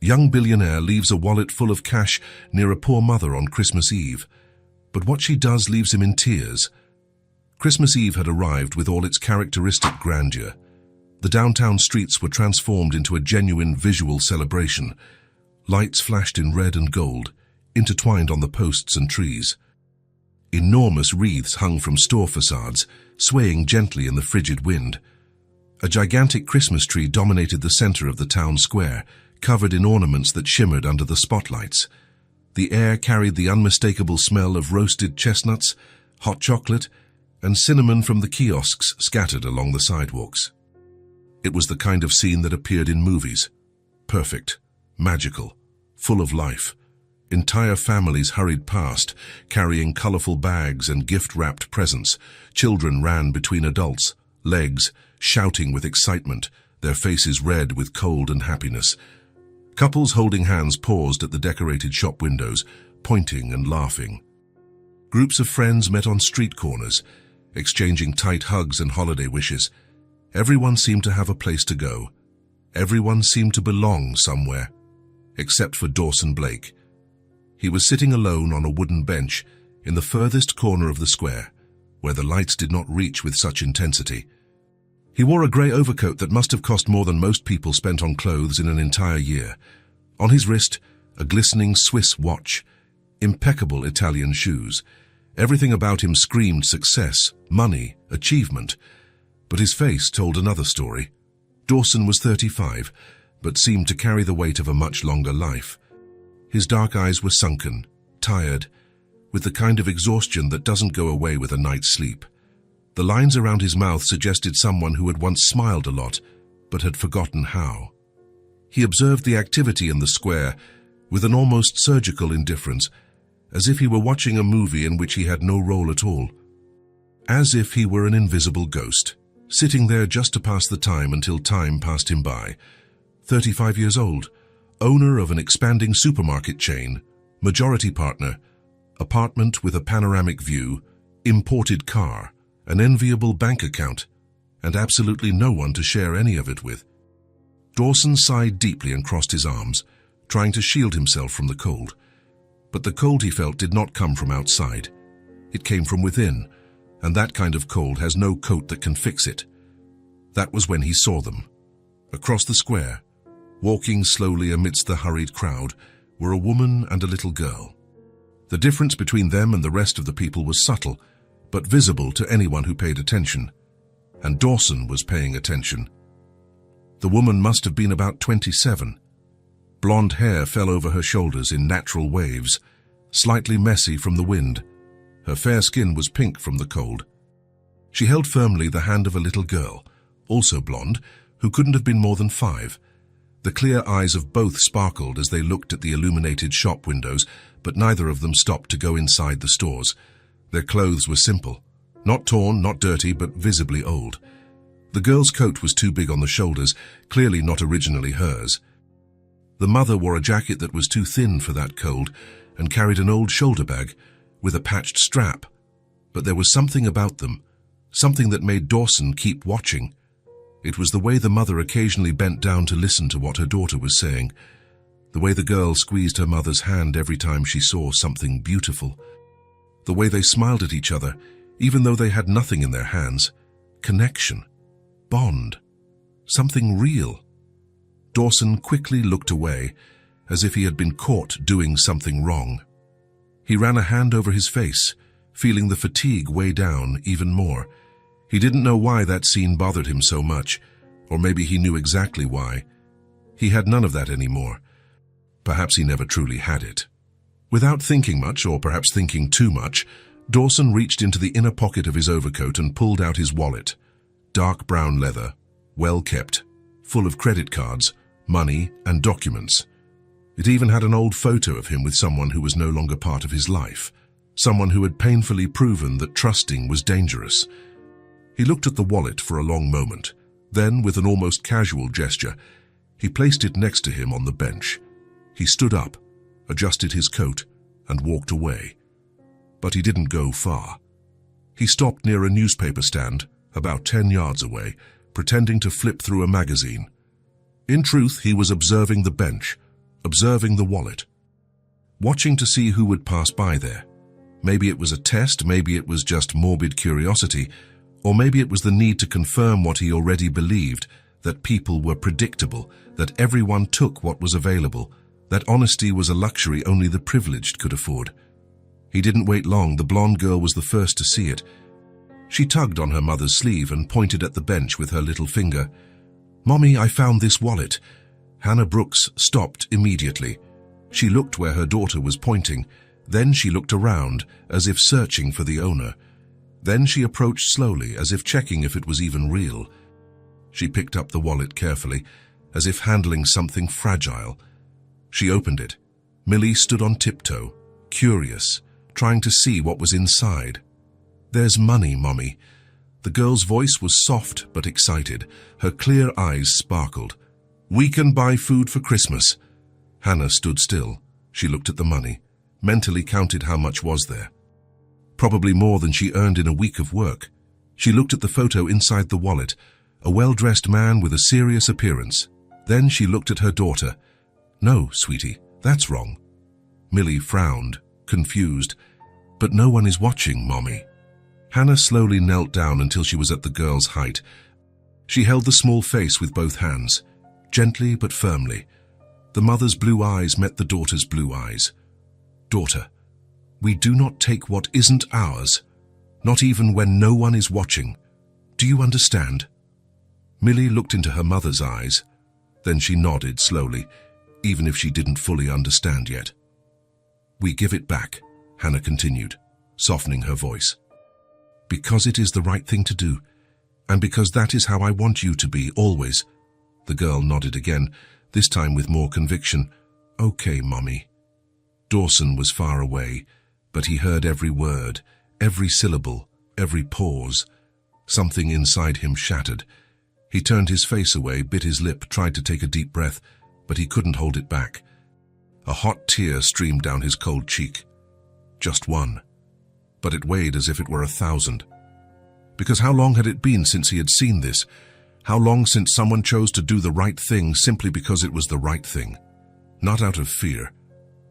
Young billionaire leaves a wallet full of cash near a poor mother on Christmas Eve. But what she does leaves him in tears. Christmas Eve had arrived with all its characteristic grandeur. The downtown streets were transformed into a genuine visual celebration. Lights flashed in red and gold, intertwined on the posts and trees. Enormous wreaths hung from store facades, swaying gently in the frigid wind. A gigantic Christmas tree dominated the center of the town square, covered in ornaments that shimmered under the spotlights. The air carried the unmistakable smell of roasted chestnuts, hot chocolate, and cinnamon from the kiosks scattered along the sidewalks. It was the kind of scene that appeared in movies. Perfect, magical, full of life. Entire families hurried past, carrying colorful bags and gift-wrapped presents. Children ran between adults' legs, shouting with excitement, their faces red with cold and happiness. Couples holding hands paused at the decorated shop windows, pointing and laughing. Groups of friends met on street corners, exchanging tight hugs and holiday wishes. Everyone seemed to have a place to go. Everyone seemed to belong somewhere, except for Dawson Blake. He was sitting alone on a wooden bench in the furthest corner of the square, where the lights did not reach with such intensity. He wore a grey overcoat that must have cost more than most people spent on clothes in an entire year. On his wrist, a glistening Swiss watch, impeccable Italian shoes. Everything about him screamed success, money, achievement. But his face told another story. Dawson was 35, but seemed to carry the weight of a much longer life. His dark eyes were sunken, tired, with the kind of exhaustion that doesn't go away with a night's sleep. The lines around his mouth suggested someone who had once smiled a lot, but had forgotten how. He observed the activity in the square with an almost surgical indifference, as if he were watching a movie in which he had no role at all. As if he were an invisible ghost, sitting there just to pass the time until time passed him by. 35 years old, owner of an expanding supermarket chain, majority partner, apartment with a panoramic view, imported car, an enviable bank account, and absolutely no one to share any of it with. Dawson sighed deeply and crossed his arms, trying to shield himself from the cold. But the cold he felt did not come from outside. It came from within, and that kind of cold has no coat that can fix it. That was when he saw them. Across the square, walking slowly amidst the hurried crowd, were a woman and a little girl. The difference between them and the rest of the people was subtle, but visible to anyone who paid attention. And Dawson was paying attention. The woman must have been about 27. Blonde hair fell over her shoulders in natural waves, slightly messy from the wind. Her fair skin was pink from the cold. She held firmly the hand of a little girl, also blonde, who couldn't have been more than 5. The clear eyes of both sparkled as they looked at the illuminated shop windows, but neither of them stopped to go inside the stores. Their clothes were simple, not torn, not dirty, but visibly old. The girl's coat was too big on the shoulders, clearly not originally hers. The mother wore a jacket that was too thin for that cold and carried an old shoulder bag with a patched strap. But there was something about them, something that made Dawson keep watching. It was the way the mother occasionally bent down to listen to what her daughter was saying, the way the girl squeezed her mother's hand every time she saw something beautiful, the way they smiled at each other, even though they had nothing in their hands. Connection, bond, something real. Dawson quickly looked away, as if he had been caught doing something wrong. He ran a hand over his face, feeling the fatigue weigh down even more. He didn't know why that scene bothered him so much, or maybe he knew exactly why. He had none of that anymore. Perhaps he never truly had it. Without thinking much, or perhaps thinking too much, Dawson reached into the inner pocket of his overcoat and pulled out his wallet. Dark brown leather, well kept, full of credit cards, money, and documents. It even had an old photo of him with someone who was no longer part of his life, someone who had painfully proven that trusting was dangerous. He looked at the wallet for a long moment. Then, with an almost casual gesture, he placed it next to him on the bench. He stood up, adjusted his coat, and walked away. But he didn't go far. He stopped near a newspaper stand, about 10 yards away, pretending to flip through a magazine. In truth, he was observing the bench, observing the wallet, watching to see who would pass by there. Maybe it was a test, maybe it was just morbid curiosity, or maybe it was the need to confirm what he already believed, that people were predictable, that everyone took what was available, that honesty was a luxury only the privileged could afford. He didn't wait long. The blonde girl was the first to see it. She tugged on her mother's sleeve and pointed at the bench with her little finger. "Mommy, I found this wallet." Hannah Brooks stopped immediately. She looked where her daughter was pointing. Then she looked around, as if searching for the owner. Then she approached slowly, as if checking if it was even real. She picked up the wallet carefully, as if handling something fragile. She opened it. Millie stood on tiptoe, curious, trying to see what was inside. "There's money, Mommy." The girl's voice was soft but excited. Her clear eyes sparkled. "We can buy food for Christmas." Hannah stood still. She looked at the money, mentally counted how much was there. Probably more than she earned in a week of work. She looked at the photo inside the wallet, a well-dressed man with a serious appearance. Then she looked at her daughter. "No, sweetie, that's wrong." Millie frowned, confused. "But no one is watching, Mommy." Hannah slowly knelt down until she was at the girl's height. She held the small face with both hands, gently but firmly. The mother's blue eyes met the daughter's blue eyes. "Daughter, we do not take what isn't ours, not even when no one is watching. Do you understand?" Millie looked into her mother's eyes. Then she nodded slowly, even if she didn't fully understand yet. "We give it back," Hannah continued, softening her voice. "Because it is the right thing to do, and because that is how I want you to be, always." The girl nodded again, this time with more conviction. "Okay, Mommy." Dawson was far away, but he heard every word, every syllable, every pause. Something inside him shattered. He turned his face away, bit his lip, tried to take a deep breath, but he couldn't hold it back. A hot tear streamed down his cold cheek. Just one. But it weighed as if it were 1,000. Because how long had it been since he had seen this? How long since someone chose to do the right thing simply because it was the right thing? Not out of fear,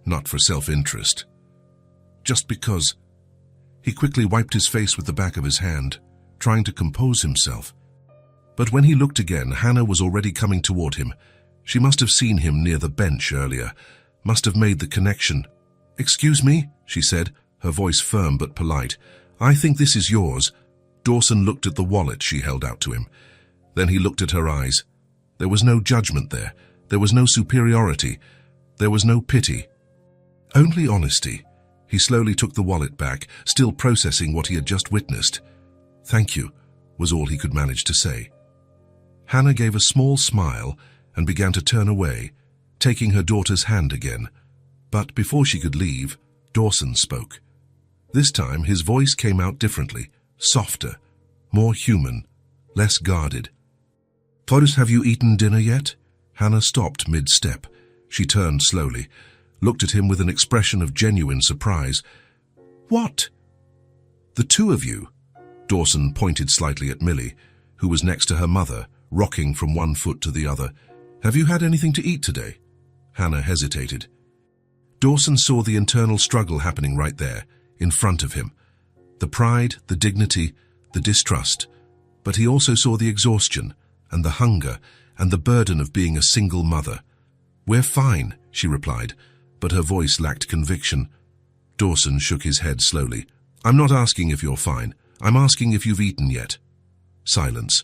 not for self-interest. Just because. He quickly wiped his face with the back of his hand, trying to compose himself. But when he looked again, Hannah was already coming toward him. She must have seen him near the bench earlier, must have made the connection. "Excuse me," she said, her voice firm but polite. "I think this is yours." Dawson looked at the wallet she held out to him. Then he looked at her eyes. There was no judgment there. There was no superiority. There was no pity. Only honesty. He slowly took the wallet back, still processing what he had just witnessed. "Thank you," was all he could manage to say. Hannah gave a small smile and began to turn away, taking her daughter's hand again. But before she could leave, Dawson spoke. This time his voice came out differently, softer, more human, less guarded. "Forrest, have you eaten dinner yet?" Hannah stopped mid-step. She turned slowly, looked at him with an expression of genuine surprise. "What?" "The two of you." Dawson pointed slightly at Millie, who was next to her mother, rocking from one foot to the other. "Have you had anything to eat today?" Hannah hesitated. Dawson saw the internal struggle happening right there, in front of him. The pride, the dignity, the distrust. But he also saw the exhaustion, and the hunger, and the burden of being a single mother. "We're fine," she replied, but her voice lacked conviction. Dawson shook his head slowly. "I'm not asking if you're fine. I'm asking if you've eaten yet." Silence.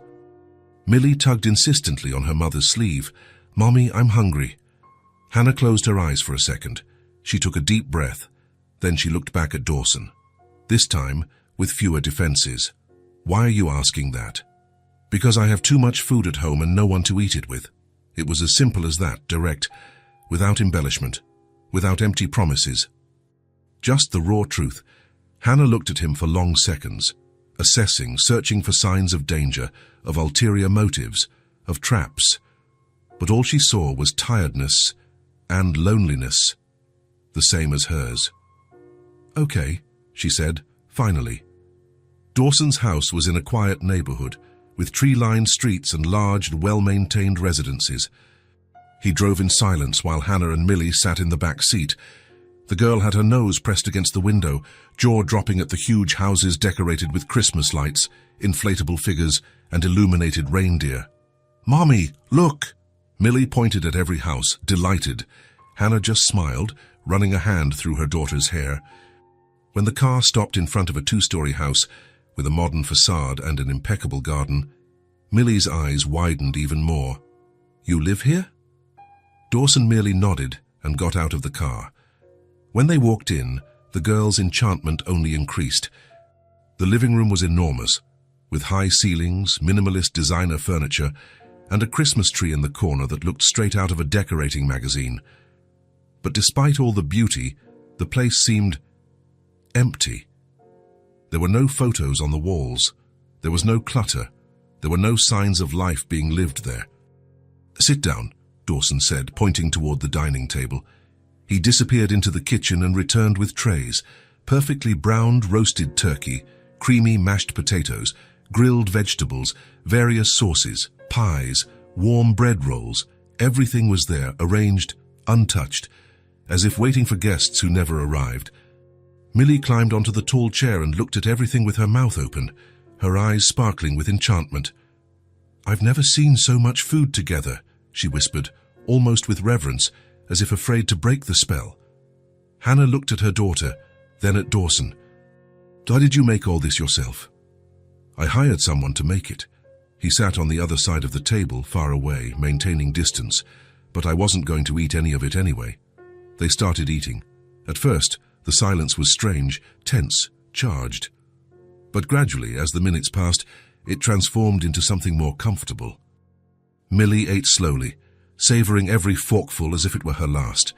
Millie tugged insistently on her mother's sleeve. "Mommy, I'm hungry." Hannah closed her eyes for a second. She took a deep breath. Then she looked back at Dawson. This time, with fewer defenses. "Why are you asking that?" "Because I have too much food at home and no one to eat it with." It was as simple as that, direct, without embellishment, without empty promises. Just the raw truth. Hannah looked at him for long seconds, assessing, searching for signs of danger, of ulterior motives, of traps. But all she saw was tiredness and loneliness, the same as hers. "Okay," she said, finally. Dawson's house was in a quiet neighborhood, with tree-lined streets and large, well-maintained residences. He drove in silence while Hannah and Millie sat in the back seat. The girl had her nose pressed against the window, jaw dropping at the huge houses decorated with Christmas lights, inflatable figures, and illuminated reindeer. "Mommy, look!" Millie pointed at every house, delighted. Hannah just smiled, running a hand through her daughter's hair. When the car stopped in front of a two-story house with a modern facade and an impeccable garden, Millie's eyes widened even more. "You live here?" Dawson merely nodded and got out of the car. When they walked in, the girl's enchantment only increased. The living room was enormous, with high ceilings, minimalist designer furniture, and a Christmas tree in the corner that looked straight out of a decorating magazine. But despite all the beauty, the place seemed empty. There were no photos on the walls. There was no clutter. There were no signs of life being lived there. "Sit down," Dawson said, pointing toward the dining table. He disappeared into the kitchen and returned with trays: perfectly browned roasted turkey, creamy mashed potatoes, grilled vegetables, various sauces, pies, warm bread rolls. Everything was there, arranged, untouched, as if waiting for guests who never arrived. Millie climbed onto the tall chair and looked at everything with her mouth open, her eyes sparkling with enchantment. "I've never seen so much food together," she whispered, almost with reverence, as if afraid to break the spell. Hannah looked at her daughter, then at Dawson. "Why did you make all this yourself?" "I hired someone to make it." He sat on the other side of the table, far away, maintaining distance, but I wasn't going to eat any of it anyway. They started eating. At first, the silence was strange, tense, charged. But gradually, as the minutes passed, it transformed into something more comfortable. Millie ate slowly, savoring every forkful as if it were her last.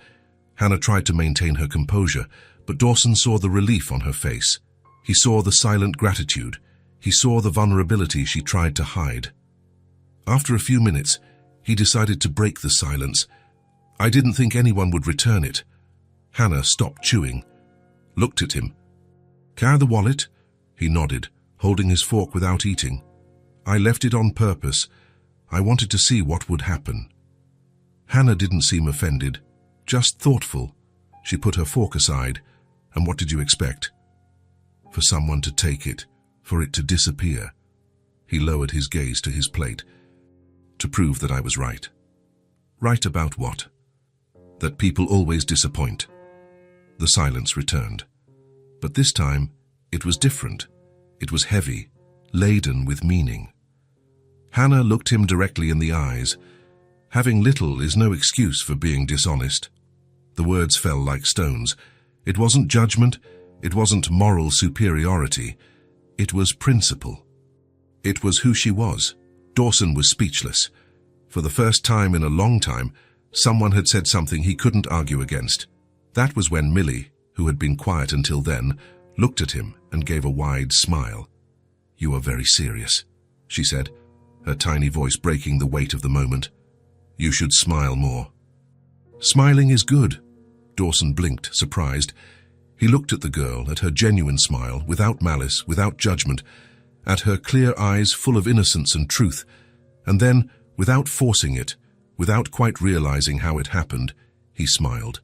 Hannah tried to maintain her composure, but Dawson saw the relief on her face. He saw the silent gratitude. He saw the vulnerability she tried to hide. After a few minutes, he decided to break the silence. "I didn't think anyone would return it." Hannah stopped chewing, looked at him. "Can I have the wallet?" He nodded, holding his fork without eating. "I left it on purpose. I wanted to see what would happen." Hannah didn't seem offended, just thoughtful. She put her fork aside. "And what did you expect?" "For someone to take it, for it to disappear." He lowered his gaze to his plate. "To prove that I was right." "Right about what?" "That people always disappoint." The silence returned. But this time, it was different. It was heavy, laden with meaning. Hannah looked him directly in the eyes. Having little is no excuse for being dishonest. The words fell like stones. It wasn't judgment. It wasn't moral superiority. It was principle. It was who she was. Dawson was speechless. For the first time in a long time, someone had said something he couldn't argue against. That was when Millie, who had been quiet until then, looked at him and gave a wide smile. "You are very serious," she said, her tiny voice breaking the weight of the moment. "You should smile more." "Smiling is good." Dawson blinked, surprised. He looked at the girl, at her genuine smile, without malice, without judgment, at her clear eyes full of innocence and truth, and then, without forcing it, without quite realizing how it happened, he smiled.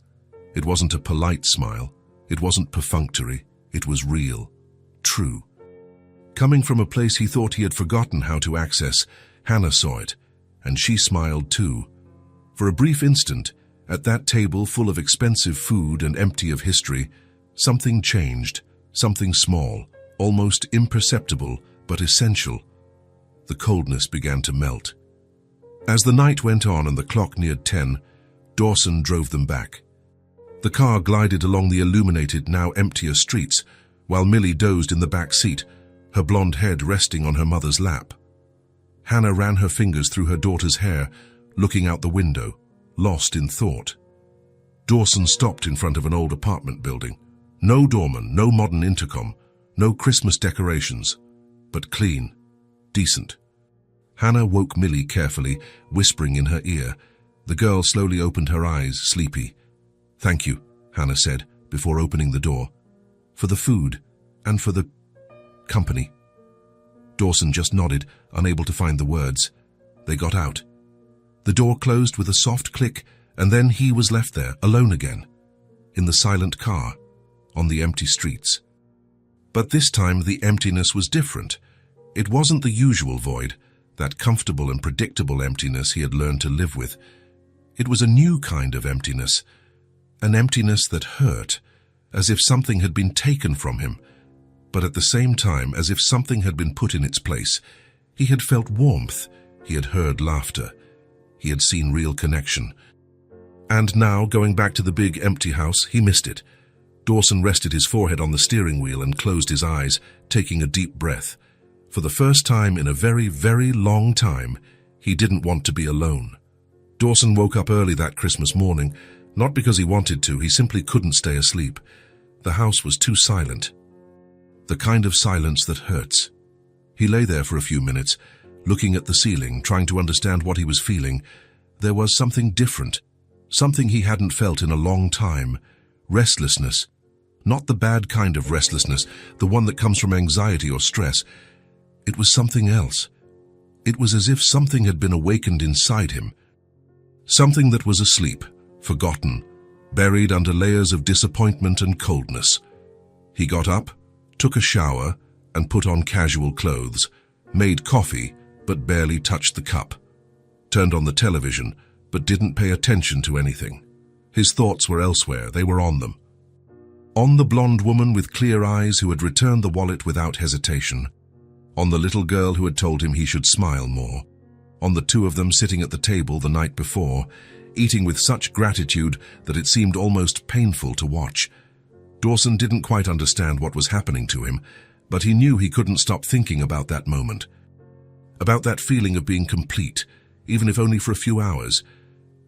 It wasn't a polite smile. It wasn't perfunctory. It was real, true. Coming from a place he thought he had forgotten how to access, Hannah saw it, and she smiled too. For a brief instant, at that table full of expensive food and empty of history, something changed, something small, almost imperceptible, but essential. The coldness began to melt. As the night went on and the clock neared 10, Dawson drove them back. The car glided along the illuminated, now emptier streets, while Millie dozed in the back seat, her blonde head resting on her mother's lap. Hannah ran her fingers through her daughter's hair, looking out the window, lost in thought. Dawson stopped in front of an old apartment building. No doorman, no modern intercom, no Christmas decorations, but clean, decent. Hannah woke Millie carefully, whispering in her ear. The girl slowly opened her eyes, sleepy. "Thank you," Hannah said, before opening the door. "For the food, and for the company." Dawson just nodded, unable to find the words. They got out. The door closed with a soft click, and then he was left there, alone again, in the silent car, on the empty streets. But this time the emptiness was different. It wasn't the usual void, that comfortable and predictable emptiness he had learned to live with. It was a new kind of emptiness, an emptiness that hurt, as if something had been taken from him, but at the same time as if something had been put in its place. He had felt warmth, he had heard laughter, he had seen real connection. And now, going back to the big empty house, he missed it. Dawson rested his forehead on the steering wheel and closed his eyes, taking a deep breath. For the first time in a very, very long time, he didn't want to be alone. Dawson woke up early that Christmas morning, not because he wanted to, he simply couldn't stay asleep. The house was too silent. The kind of silence that hurts. He lay there for a few minutes, looking at the ceiling, trying to understand what he was feeling. There was something different, something he hadn't felt in a long time. Restlessness. Not the bad kind of restlessness, the one that comes from anxiety or stress. It was something else. It was as if something had been awakened inside him. Something that was asleep, forgotten, buried under layers of disappointment and coldness. He got up, took a shower, and put on casual clothes, made coffee, but barely touched the cup, turned on the television, but didn't pay attention to anything. His thoughts were elsewhere, they were on them. On the blonde woman with clear eyes who had returned the wallet without hesitation. On the little girl who had told him he should smile more. On the two of them sitting at the table the night before, eating with such gratitude that it seemed almost painful to watch. Dawson didn't quite understand what was happening to him, but he knew he couldn't stop thinking about that moment. About that feeling of being complete, even if only for a few hours.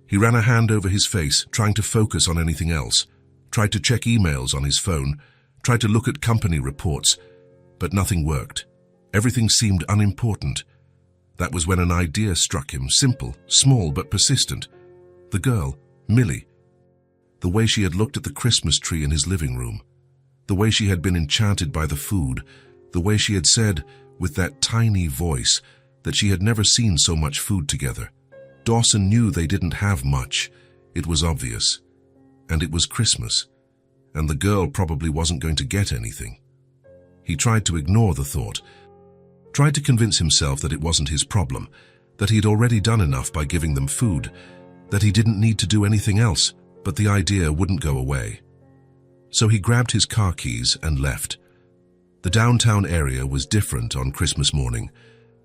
He ran a hand over his face, trying to focus on anything else, tried to check emails on his phone, tried to look at company reports, but nothing worked. Everything seemed unimportant. That was when an idea struck him, simple, small, but persistent. The girl, Millie. The way she had looked at the Christmas tree in his living room. The way she had been enchanted by the food. The way she had said, with that tiny voice, that she had never seen so much food together. Dawson knew they didn't have much. It was obvious. And it was Christmas. And the girl probably wasn't going to get anything. He tried to ignore the thought. Tried to convince himself that it wasn't his problem, that he'd already done enough by giving them food, that he didn't need to do anything else, but the idea wouldn't go away. So he grabbed his car keys and left. The downtown area was different on Christmas morning.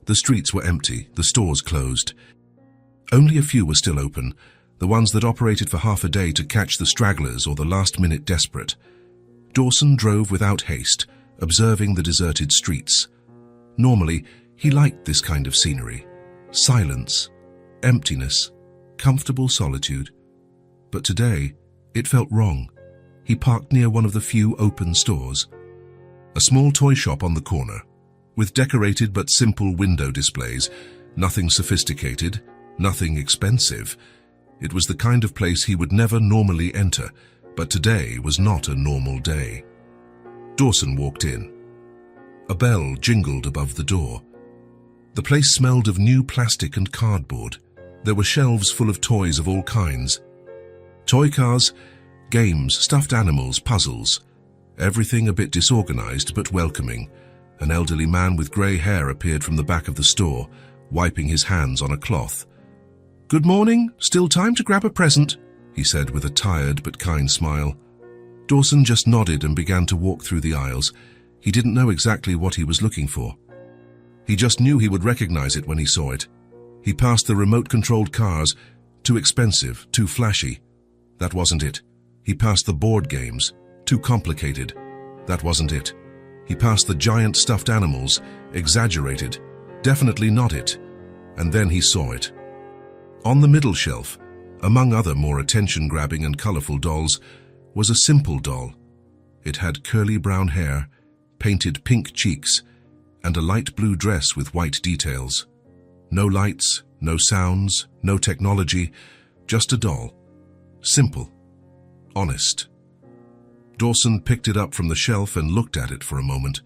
The streets were empty, the stores closed. Only a few were still open, the ones that operated for half a day to catch the stragglers or the last-minute desperate. Dawson drove without haste, observing the deserted streets. Normally, he liked this kind of scenery. Silence, emptiness, comfortable solitude. But today, it felt wrong. He parked near one of the few open stores. A small toy shop on the corner, with decorated but simple window displays, nothing sophisticated, nothing expensive. It was the kind of place he would never normally enter, but today was not a normal day. Dawson walked in. A bell jingled above the door. The place smelled of new plastic and cardboard. There were shelves full of toys of all kinds. Toy cars, games, stuffed animals, puzzles. Everything a bit disorganized but welcoming. An elderly man with grey hair appeared from the back of the store, wiping his hands on a cloth. "Good morning, still time to grab a present," he said with a tired but kind smile. Dawson just nodded and began to walk through the aisles. He didn't know exactly what he was looking for. He just knew he would recognize it when he saw it. He passed the remote-controlled cars, too expensive, too flashy. That wasn't it. He passed the board games, too complicated. That wasn't it. He passed the giant stuffed animals, exaggerated. Definitely not it. And then he saw it. On the middle shelf, among other more attention-grabbing and colorful dolls, was a simple doll. It had curly brown hair, painted pink cheeks, and a light blue dress with white details. No lights, no sounds, no technology, just a doll. Simple. Honest. Dawson picked it up from the shelf and looked at it for a moment.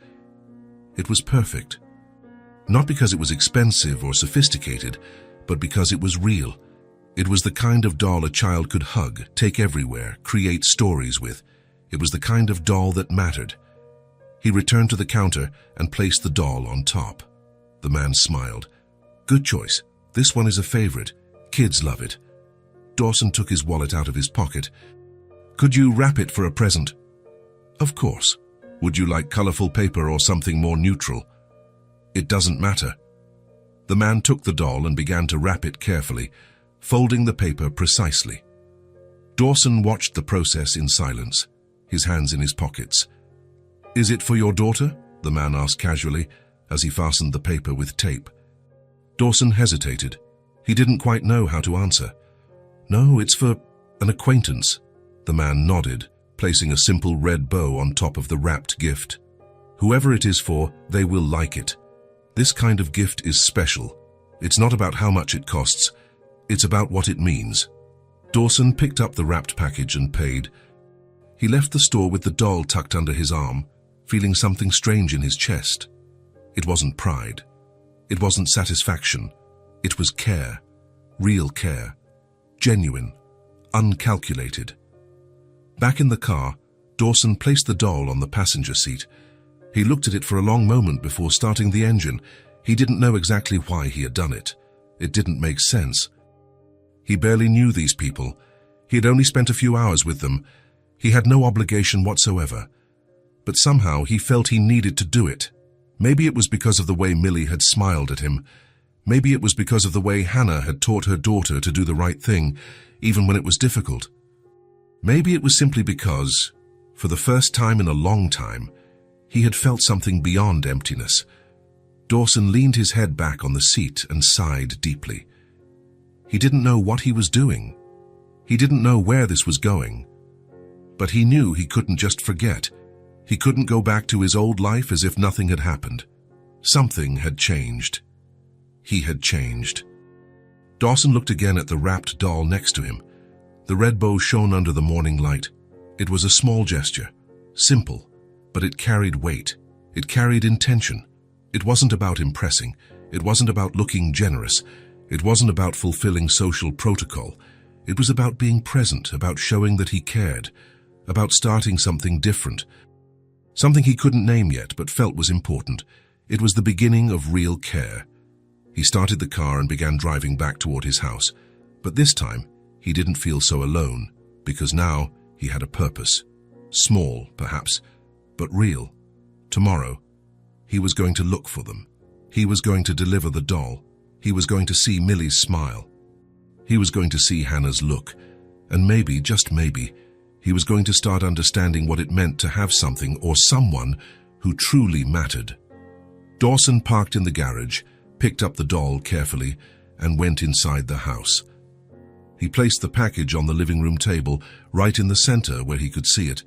It was perfect. Not because it was expensive or sophisticated, but because it was real. It was the kind of doll a child could hug, take everywhere, create stories with. It was the kind of doll that mattered. He returned to the counter and placed the doll on top. The man smiled. "Good choice. This one is a favorite. Kids love it." Dawson took his wallet out of his pocket. "Could you wrap it for a present?" "Of course. Would you like colorful paper or something more neutral?" "It doesn't matter." The man took the doll and began to wrap it carefully, folding the paper precisely. Dawson watched the process in silence, his hands in his pockets. "Is it for your daughter?" the man asked casually, as he fastened the paper with tape. Dawson hesitated. He didn't quite know how to answer. "No, it's for an acquaintance." The man nodded, placing a simple red bow on top of the wrapped gift. "Whoever it is for, they will like it. This kind of gift is special. It's not about how much it costs. It's about what it means." Dawson picked up the wrapped package and paid. He left the store with the doll tucked under his arm, feeling something strange in his chest. It wasn't pride. It wasn't satisfaction. It was care. Real care. Genuine. Uncalculated. Back in the car, Dawson placed the doll on the passenger seat. He looked at it for a long moment before starting the engine. He didn't know exactly why he had done it. It didn't make sense. He barely knew these people. He had only spent a few hours with them. He had no obligation whatsoever. But somehow he felt he needed to do it. Maybe it was because of the way Millie had smiled at him. Maybe it was because of the way Hannah had taught her daughter to do the right thing, even when it was difficult. Maybe it was simply because, for the first time in a long time, he had felt something beyond emptiness. Dawson leaned his head back on the seat and sighed deeply. He didn't know what he was doing. He didn't know where this was going. But he knew he couldn't just forget. He couldn't go back to his old life as if nothing had happened. Something had changed. He had changed. Dawson looked again at the wrapped doll next to him. The red bow shone under the morning light. It was a small gesture, simple, but it carried weight. It carried intention. It wasn't about impressing. It wasn't about looking generous. It wasn't about fulfilling social protocol. It was about being present, about showing that he cared, about starting something different, something he couldn't name yet but felt was important. It was the beginning of real care. He started the car and began driving back toward his house. But this time, he didn't feel so alone, because now he had a purpose. Small, perhaps, but real. Tomorrow, he was going to look for them. He was going to deliver the doll. He was going to see Millie's smile. He was going to see Hannah's look. And maybe, just maybe, he was going to start understanding what it meant to have something or someone who truly mattered. Dawson parked in the garage, picked up the doll carefully, and went inside the house. He placed the package on the living room table, right in the center where he could see it.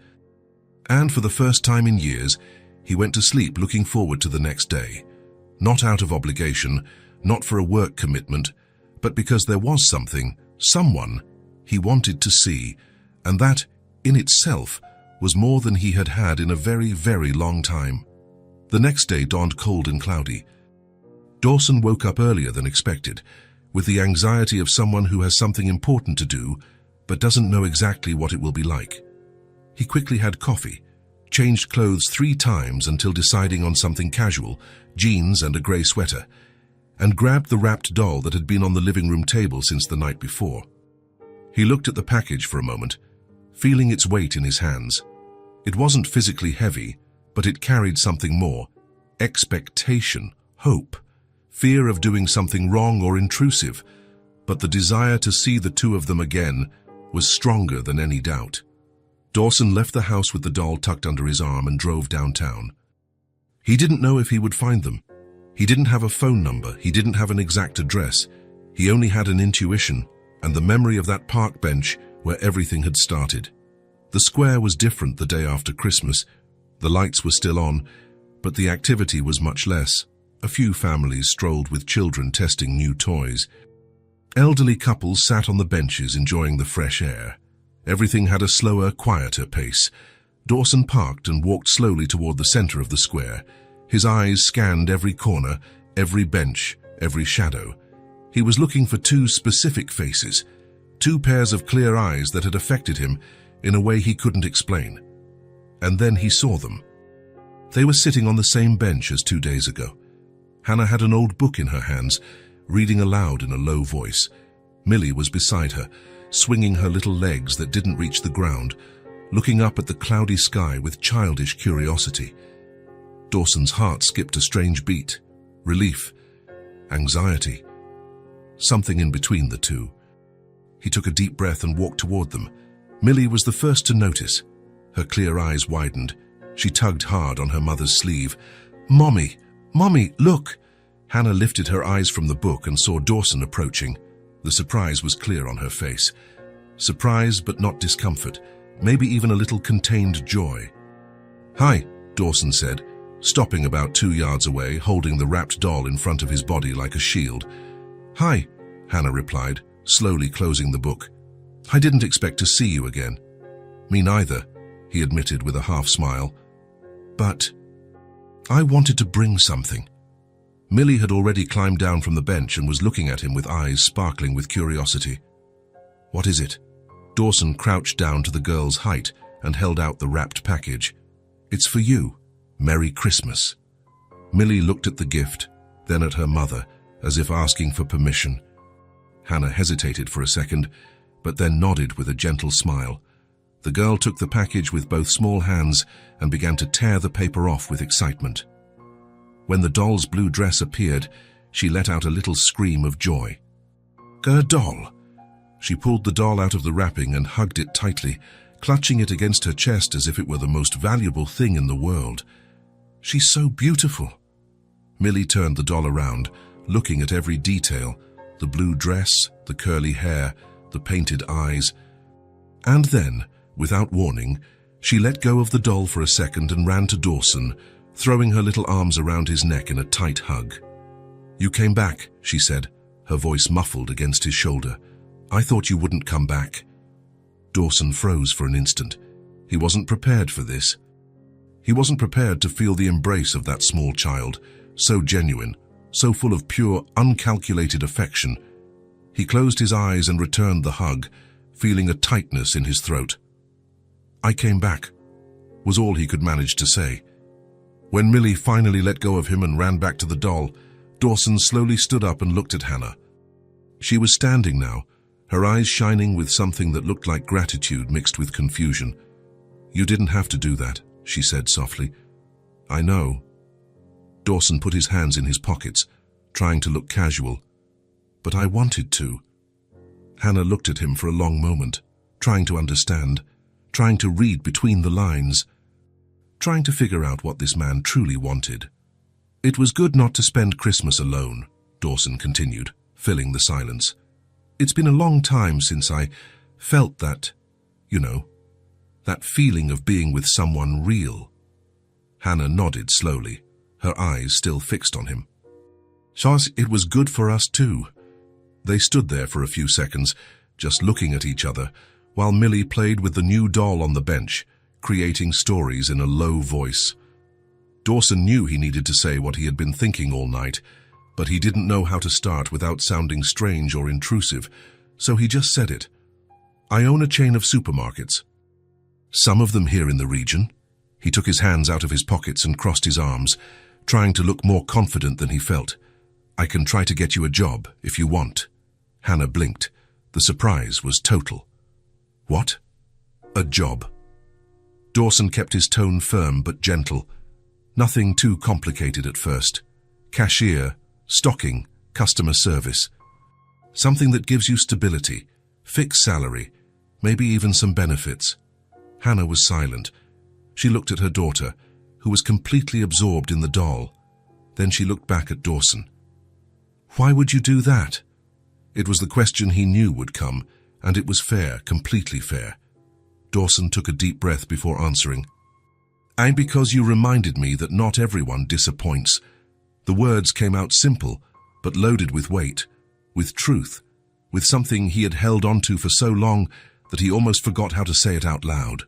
And for the first time in years, he went to sleep looking forward to the next day. Not out of obligation, not for a work commitment, but because there was something, someone, he wanted to see, and that, in itself, was more than he had had in a very, very long time. The next day dawned cold and cloudy. Dawson woke up earlier than expected, with the anxiety of someone who has something important to do, but doesn't know exactly what it will be like. He quickly had coffee, changed clothes 3 times until deciding on something casual, jeans and a grey sweater, and grabbed the wrapped doll that had been on the living room table since the night before. He looked at the package for a moment, feeling its weight in his hands. It wasn't physically heavy, but it carried something more: expectation, hope, fear of doing something wrong or intrusive, but the desire to see the two of them again was stronger than any doubt. Dawson left the house with the doll tucked under his arm and drove downtown. He didn't know if he would find them. He didn't have a phone number, he didn't have an exact address. He only had an intuition and the memory of that park bench where everything had started. The square was different the day after Christmas. The lights were still on, but the activity was much less. A few families strolled with children testing new toys. Elderly couples sat on the benches enjoying the fresh air. Everything had a slower, quieter pace. Dawson parked and walked slowly toward the center of the square. His eyes scanned every corner, every bench, every shadow. He was looking for 2 specific faces, Two pairs of clear eyes that had affected him in a way he couldn't explain. And then he saw them. They were sitting on the same bench as 2 days ago. Hannah had an old book in her hands, reading aloud in a low voice. Millie was beside her, swinging her little legs that didn't reach the ground, looking up at the cloudy sky with childish curiosity. Dawson's heart skipped a strange beat. Relief, anxiety, something in between the two. He took a deep breath and walked toward them. Millie was the first to notice. Her clear eyes widened. She tugged hard on her mother's sleeve. "Mommy! Mommy, look!" Hannah lifted her eyes from the book and saw Dawson approaching. The surprise was clear on her face. Surprise, but not discomfort. Maybe even a little contained joy. "Hi," Dawson said, stopping about 2 yards away, holding the wrapped doll in front of his body like a shield. "Hi," Hannah replied, slowly closing the book. "I didn't expect to see you again." "Me neither," he admitted with a half smile. "But I wanted to bring something." Millie had already climbed down from the bench and was looking at him with eyes sparkling with curiosity. "What is it?" Dawson crouched down to the girl's height and held out the wrapped package. "It's for you. Merry Christmas." Millie looked at the gift, then at her mother, as if asking for permission. Hannah hesitated for a second, but then nodded with a gentle smile. The girl took the package with both small hands and began to tear the paper off with excitement. When the doll's blue dress appeared, she let out a little scream of joy. "A doll!" She pulled the doll out of the wrapping and hugged it tightly, clutching it against her chest as if it were the most valuable thing in the world. "She's so beautiful." Millie turned the doll around, looking at every detail, the blue dress, the curly hair, the painted eyes. And then, without warning, she let go of the doll for a second and ran to Dawson, throwing her little arms around his neck in a tight hug. "You came back," she said, her voice muffled against his shoulder. "I thought you wouldn't come back." Dawson froze for an instant. He wasn't prepared for this. He wasn't prepared to feel the embrace of that small child, so genuine, so full of pure, uncalculated affection. He closed his eyes and returned the hug, feeling a tightness in his throat. "I came back," was all he could manage to say. When Millie finally let go of him and ran back to the doll, Dawson slowly stood up and looked at Hannah. She was standing now, her eyes shining with something that looked like gratitude mixed with confusion. "You didn't have to do that," she said softly. "I know." Dawson put his hands in his pockets, trying to look casual. "But I wanted to." Hannah looked at him for a long moment, trying to understand, trying to read between the lines, trying to figure out what this man truly wanted. "It was good not to spend Christmas alone," Dawson continued, filling the silence. "It's been a long time since I felt that, that feeling of being with someone real." Hannah nodded slowly, her eyes still fixed on him. "Shaz, it was good for us too." They stood there for a few seconds, just looking at each other, while Millie played with the new doll on the bench, creating stories in a low voice. Dawson knew he needed to say what he had been thinking all night, but he didn't know how to start without sounding strange or intrusive, so he just said it. "I own a chain of supermarkets. Some of them here in the region." He took his hands out of his pockets and crossed his arms, trying to look more confident than he felt. "I can try to get you a job, if you want." Hannah blinked. The surprise was total. "What? A job?" Dawson kept his tone firm but gentle. Nothing too complicated at first. Cashier, stocking, customer service. Something that gives you stability, fixed salary, maybe even some benefits. Hannah was silent. She looked at her daughter, who was completely absorbed in the doll. Then she looked back at Dawson. "Why would you do that?" It was the question he knew would come, and it was fair, completely fair. Dawson took a deep breath before answering. "And because you reminded me that not everyone disappoints." The words came out simple, but loaded with weight, with truth, with something he had held onto for so long that he almost forgot how to say it out loud.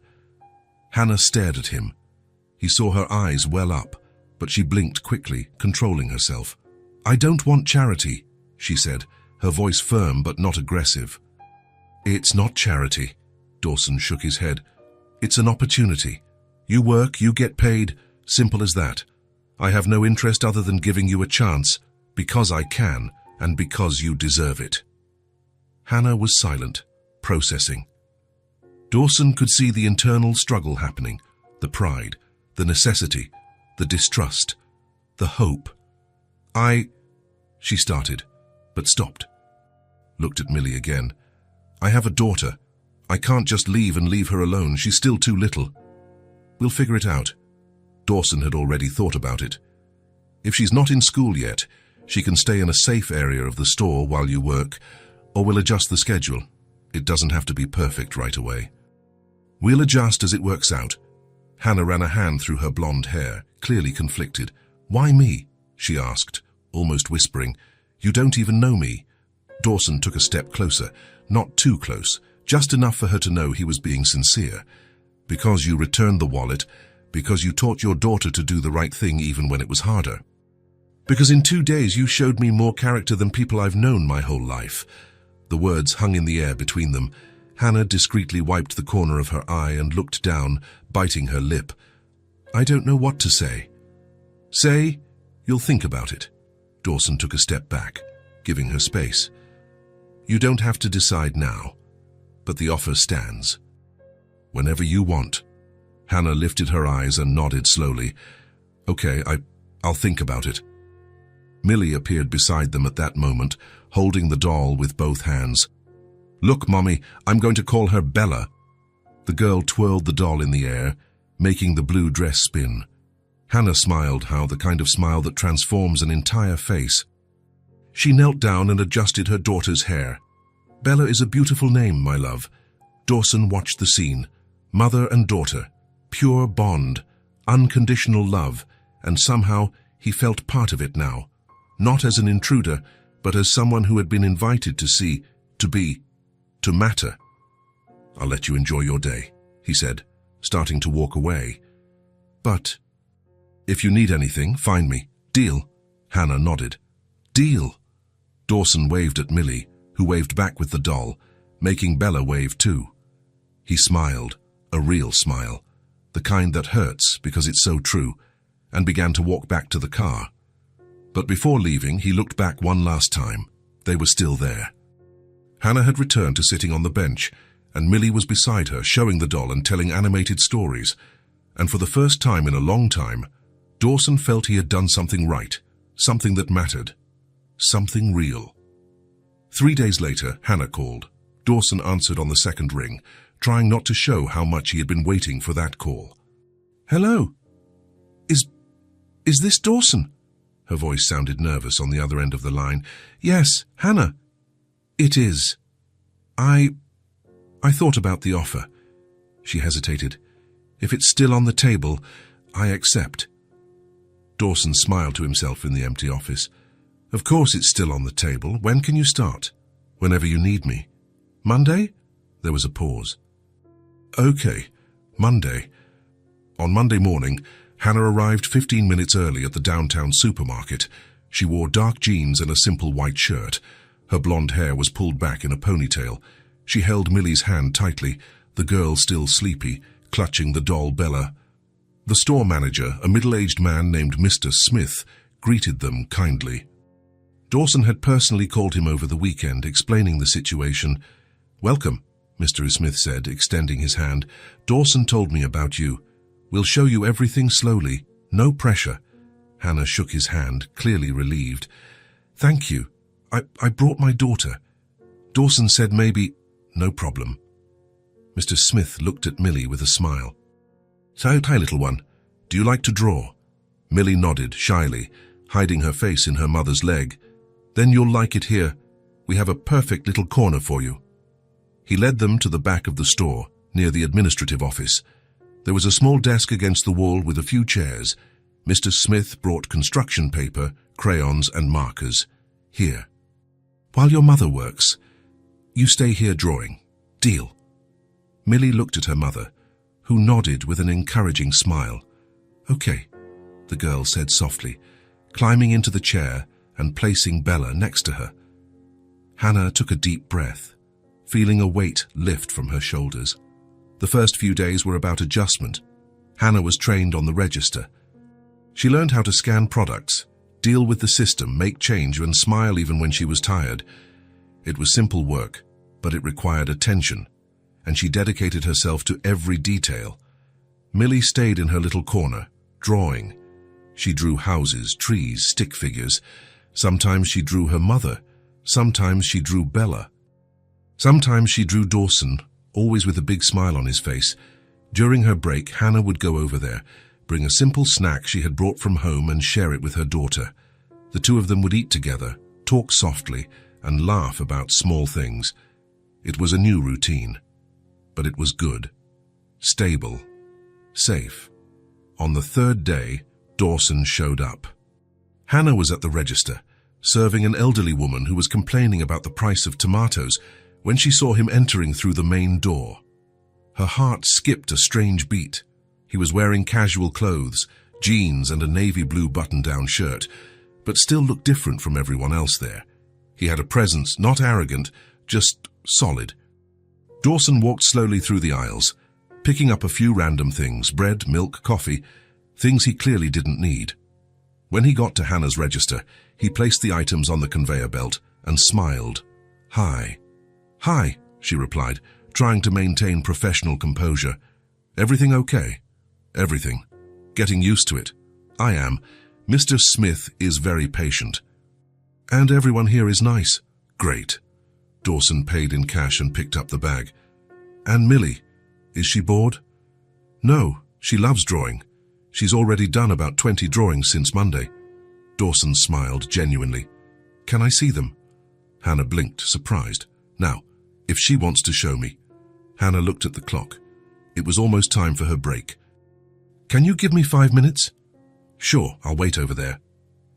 Hannah stared at him. He saw her eyes well up, but she blinked quickly, controlling herself. "I don't want charity," she said, her voice firm but not aggressive. It's not charity. Dawson shook his head. It's an opportunity. You work, you get paid. Simple as that. I have no interest other than giving you a chance, because I can, and because you deserve it. Hannah was silent, processing. Dawson could see the internal struggle happening, the pride, the necessity, the distrust, the hope. She started, but stopped. Looked at Millie again. I have a daughter. I can't just leave her alone. She's still too little. We'll figure it out. Dawson had already thought about it. If she's not in school yet, she can stay in a safe area of the store while you work, or we'll adjust the schedule. It doesn't have to be perfect right away. We'll adjust as it works out. Hannah ran a hand through her blonde hair, clearly conflicted. Why me? She asked, almost whispering. You don't even know me. Dawson took a step closer, not too close, just enough for her to know he was being sincere. Because you returned the wallet, because you taught your daughter to do the right thing even when it was harder. Because in 2 days you showed me more character than people I've known my whole life. The words hung in the air between them. Hannah discreetly wiped the corner of her eye and looked down, biting her lip. I don't know what to say. Say, you'll think about it. Dawson took a step back, giving her space. You don't have to decide now, but the offer stands. Whenever you want. Hannah lifted her eyes and nodded slowly. Okay, I'll think about it. Millie appeared beside them at that moment, holding the doll with both hands. Look, Mommy, I'm going to call her Bella. The girl twirled the doll in the air, making the blue dress spin. Hannah smiled, the kind of smile that transforms an entire face. She knelt down and adjusted her daughter's hair. Bella is a beautiful name, my love. Dawson watched the scene. Mother and daughter. Pure bond. Unconditional love. And somehow he felt part of it now. Not as an intruder, but as someone who had been invited to see, to be, to matter. I'll let you enjoy your day, he said, starting to walk away. But if you need anything, find me. Deal? Hannah nodded. Deal. Dawson waved at Millie, who waved back with the doll, making Bella wave too. He smiled, a real smile, the kind that hurts because it's so true, and began to walk back to the car. But before leaving, he looked back one last time. They were still there. Hannah had returned to sitting on the bench, and Millie was beside her, showing the doll and telling animated stories. And for the first time in a long time, Dawson felt he had done something right, something that mattered, something real. 3 days later, Hannah called. Dawson answered on the second ring, trying not to show how much he had been waiting for that call. Hello? Is this Dawson? Her voice sounded nervous on the other end of the line. Yes, Hannah. It is. I thought about the offer. She hesitated. If it's still on the table, I accept. Dawson smiled to himself in the empty office. Of course it's still on the table. When can you start? Whenever you need me. Monday? There was a pause. Okay, Monday. On Monday morning, Hannah arrived 15 minutes early at the downtown supermarket. She wore dark jeans and a simple white shirt. Her blonde hair was pulled back in a ponytail. She held Millie's hand tightly, the girl still sleepy, clutching the doll Bella. The store manager, a middle-aged man named Mr. Smith, greeted them kindly. Dawson had personally called him over the weekend, explaining the situation. Welcome, Mr. Smith said, extending his hand. Dawson told me about you. We'll show you everything slowly. No pressure. Hannah shook his hand, clearly relieved. Thank you. I brought my daughter. Dawson said maybe... No problem. Mr. Smith looked at Millie with a smile. So, hi, little one. Do you like to draw? Millie nodded shyly, hiding her face in her mother's leg. Then you'll like it here. We have a perfect little corner for you. He led them to the back of the store, near the administrative office. There was a small desk against the wall with a few chairs. Mr. Smith brought construction paper, crayons and markers. Here. While your mother works, you stay here drawing. Deal. Millie looked at her mother, who nodded with an encouraging smile. Okay, the girl said softly, climbing into the chair and placing Bella next to her. Hannah took a deep breath. feeling a weight lift from her shoulders. The first few days were about adjustment. Hannah was trained on the register. She learned how to scan products, deal with the system, make change, and smile even when she was tired. It was simple work, but it required attention, and she dedicated herself to every detail. Millie stayed in her little corner, drawing. She drew houses, trees, stick figures. Sometimes she drew her mother. Sometimes she drew Bella. Sometimes she drew Dawson, always with a big smile on his face. During her break, Hannah would go over there, bring a simple snack she had brought from home and share it with her daughter. The two of them would eat together, talk softly, and laugh about small things. It was a new routine, but it was good, stable, safe. On the third day, Dawson showed up. Hannah was at the register, serving an elderly woman who was complaining about the price of tomatoes when she saw him entering through the main door. Her heart skipped a strange beat. He was wearing casual clothes, jeans and a navy blue button-down shirt, but still looked different from everyone else there. He had a presence, not arrogant, just solid. Dawson walked slowly through the aisles, picking up a few random things, bread, milk, coffee, things he clearly didn't need. When he got to Hannah's register, he placed the items on the conveyor belt and smiled. "Hi." "Hi," she replied, trying to maintain professional composure. "Everything okay?" "Everything. Getting used to it." "I am. Mr. Smith is very patient." "And everyone here is nice." "Great." Dawson paid in cash and picked up the bag. "And Millie, is she bored?" "No, she loves drawing. She's already done about 20 drawings since Monday." Dawson smiled genuinely. "Can I see them?" Hannah blinked, surprised. "Now, if she wants to show me." Hannah looked at the clock. It was almost time for her break. "Can you give me 5 minutes?" "Sure, I'll wait over there."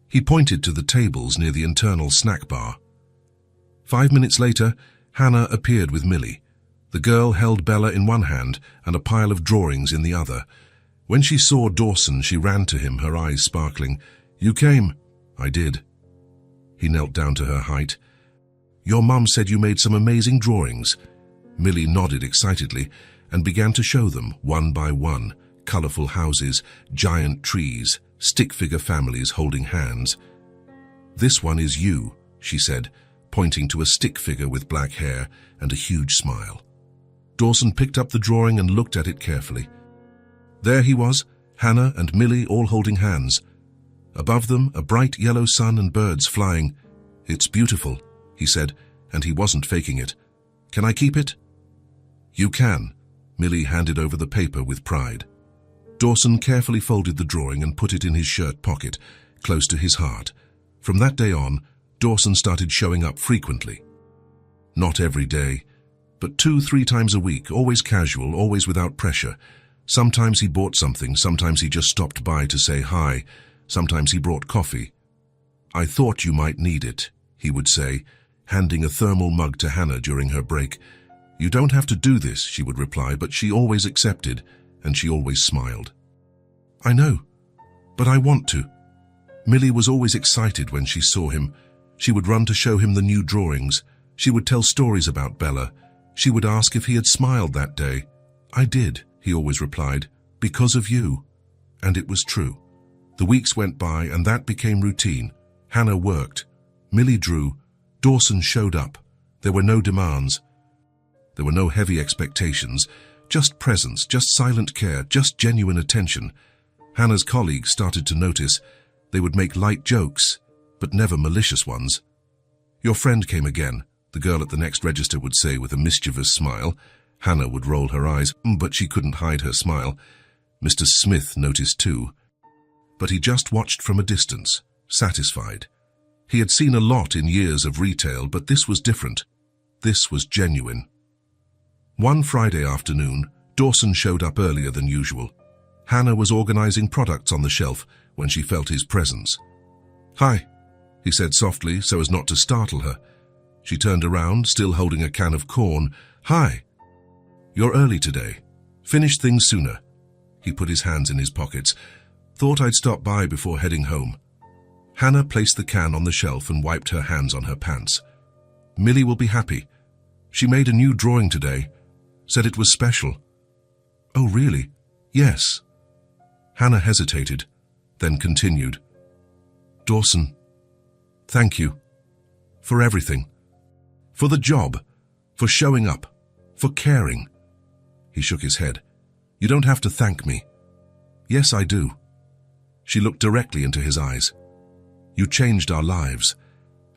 He pointed to the tables near the internal snack bar. 5 minutes later, Hannah appeared with Millie. The girl held Bella in one hand and a pile of drawings in the other. When she saw Dawson, she ran to him, her eyes sparkling. "You came?" "I did." He knelt down to her height. "Your mum said you made some amazing drawings." Millie nodded excitedly and began to show them, one by one, colorful houses, giant trees, stick figure families holding hands. "This one is you," she said, pointing to a stick figure with black hair and a huge smile. Dawson picked up the drawing and looked at it carefully. There he was, Hannah and Millie all holding hands. Above them, a bright yellow sun and birds flying. "It's beautiful," he said, and he wasn't faking it. "Can I keep it?" "You can." Millie handed over the paper with pride. Dawson carefully folded the drawing and put it in his shirt pocket, close to his heart. From that day on, Dawson started showing up frequently. Not every day, but 2-3 times a week, always casual, always without pressure. Sometimes he bought something, sometimes he just stopped by to say hi, sometimes he brought coffee. "I thought you might need it," he would say, handing a thermal mug to Hannah during her break. "You don't have to do this," she would reply, but she always accepted, and she always smiled. "I know, but I want to." Millie was always excited when she saw him. She would run to show him the new drawings. She would tell stories about Bella. She would ask if he had smiled that day. "I did," he always replied, "because of you." And it was true. The weeks went by and that became routine. Hannah worked. Millie drew. Dawson showed up. There were no demands. There were no heavy expectations, just presence, just silent care, just genuine attention. Hannah's colleagues started to notice. They would make light jokes, but never malicious ones. "Your friend came again," the girl at the next register would say with a mischievous smile. Hannah would roll her eyes, but she couldn't hide her smile. Mr. Smith noticed too. But he just watched from a distance, satisfied. He had seen a lot in years of retail, but this was different. This was genuine. One Friday afternoon, Dawson showed up earlier than usual. Hannah was organizing products on the shelf when she felt his presence. "Hi," he said softly so as not to startle her. She turned around, still holding a can of corn. "Hi. You're early today. Finished things sooner." He put his hands in his pockets. "Thought I'd stop by before heading home." Hannah placed the can on the shelf and wiped her hands on her pants. "Millie will be happy." She made a new drawing today. Said it was special. Oh, really? Yes. Hannah hesitated, then continued. Dawson, thank you. For everything. For the job. For showing up. For caring. He shook his head. You don't have to thank me. Yes, I do. She looked directly into his eyes. You changed our lives,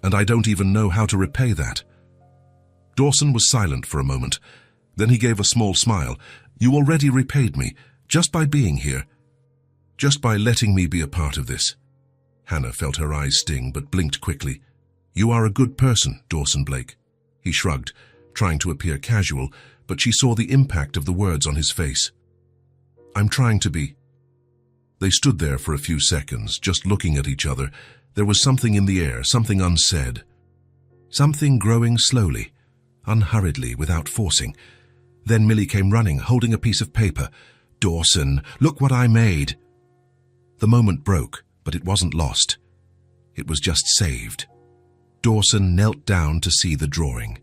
and I don't even know how to repay that. Dawson was silent for a moment. Then he gave a small smile. You already repaid me, just by being here. Just by letting me be a part of this. Hannah felt her eyes sting, but blinked quickly. You are a good person, Dawson Blake. He shrugged, trying to appear casual, but she saw the impact of the words on his face. I'm trying to be. They stood there for a few seconds, just looking at each other. There was something in the air, something unsaid. Something growing slowly, unhurriedly, without forcing. Then Millie came running, holding a piece of paper. Dawson, look what I made. The moment broke, but it wasn't lost. It was just saved. Dawson knelt down to see the drawing,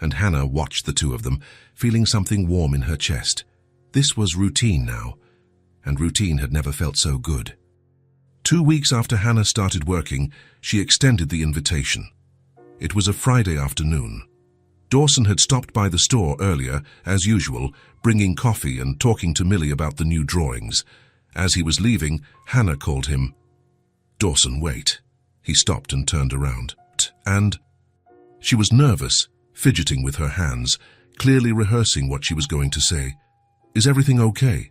and Hannah watched the two of them, feeling something warm in her chest. This was routine now, and routine had never felt so good. 2 weeks after Hannah started working, she extended the invitation. It was a Friday afternoon. Dawson had stopped by the store earlier, as usual, bringing coffee and talking to Millie about the new drawings. As he was leaving, Hannah called him. Dawson, wait. He stopped and turned around. And she was nervous, fidgeting with her hands, clearly rehearsing what she was going to say. Is everything okay?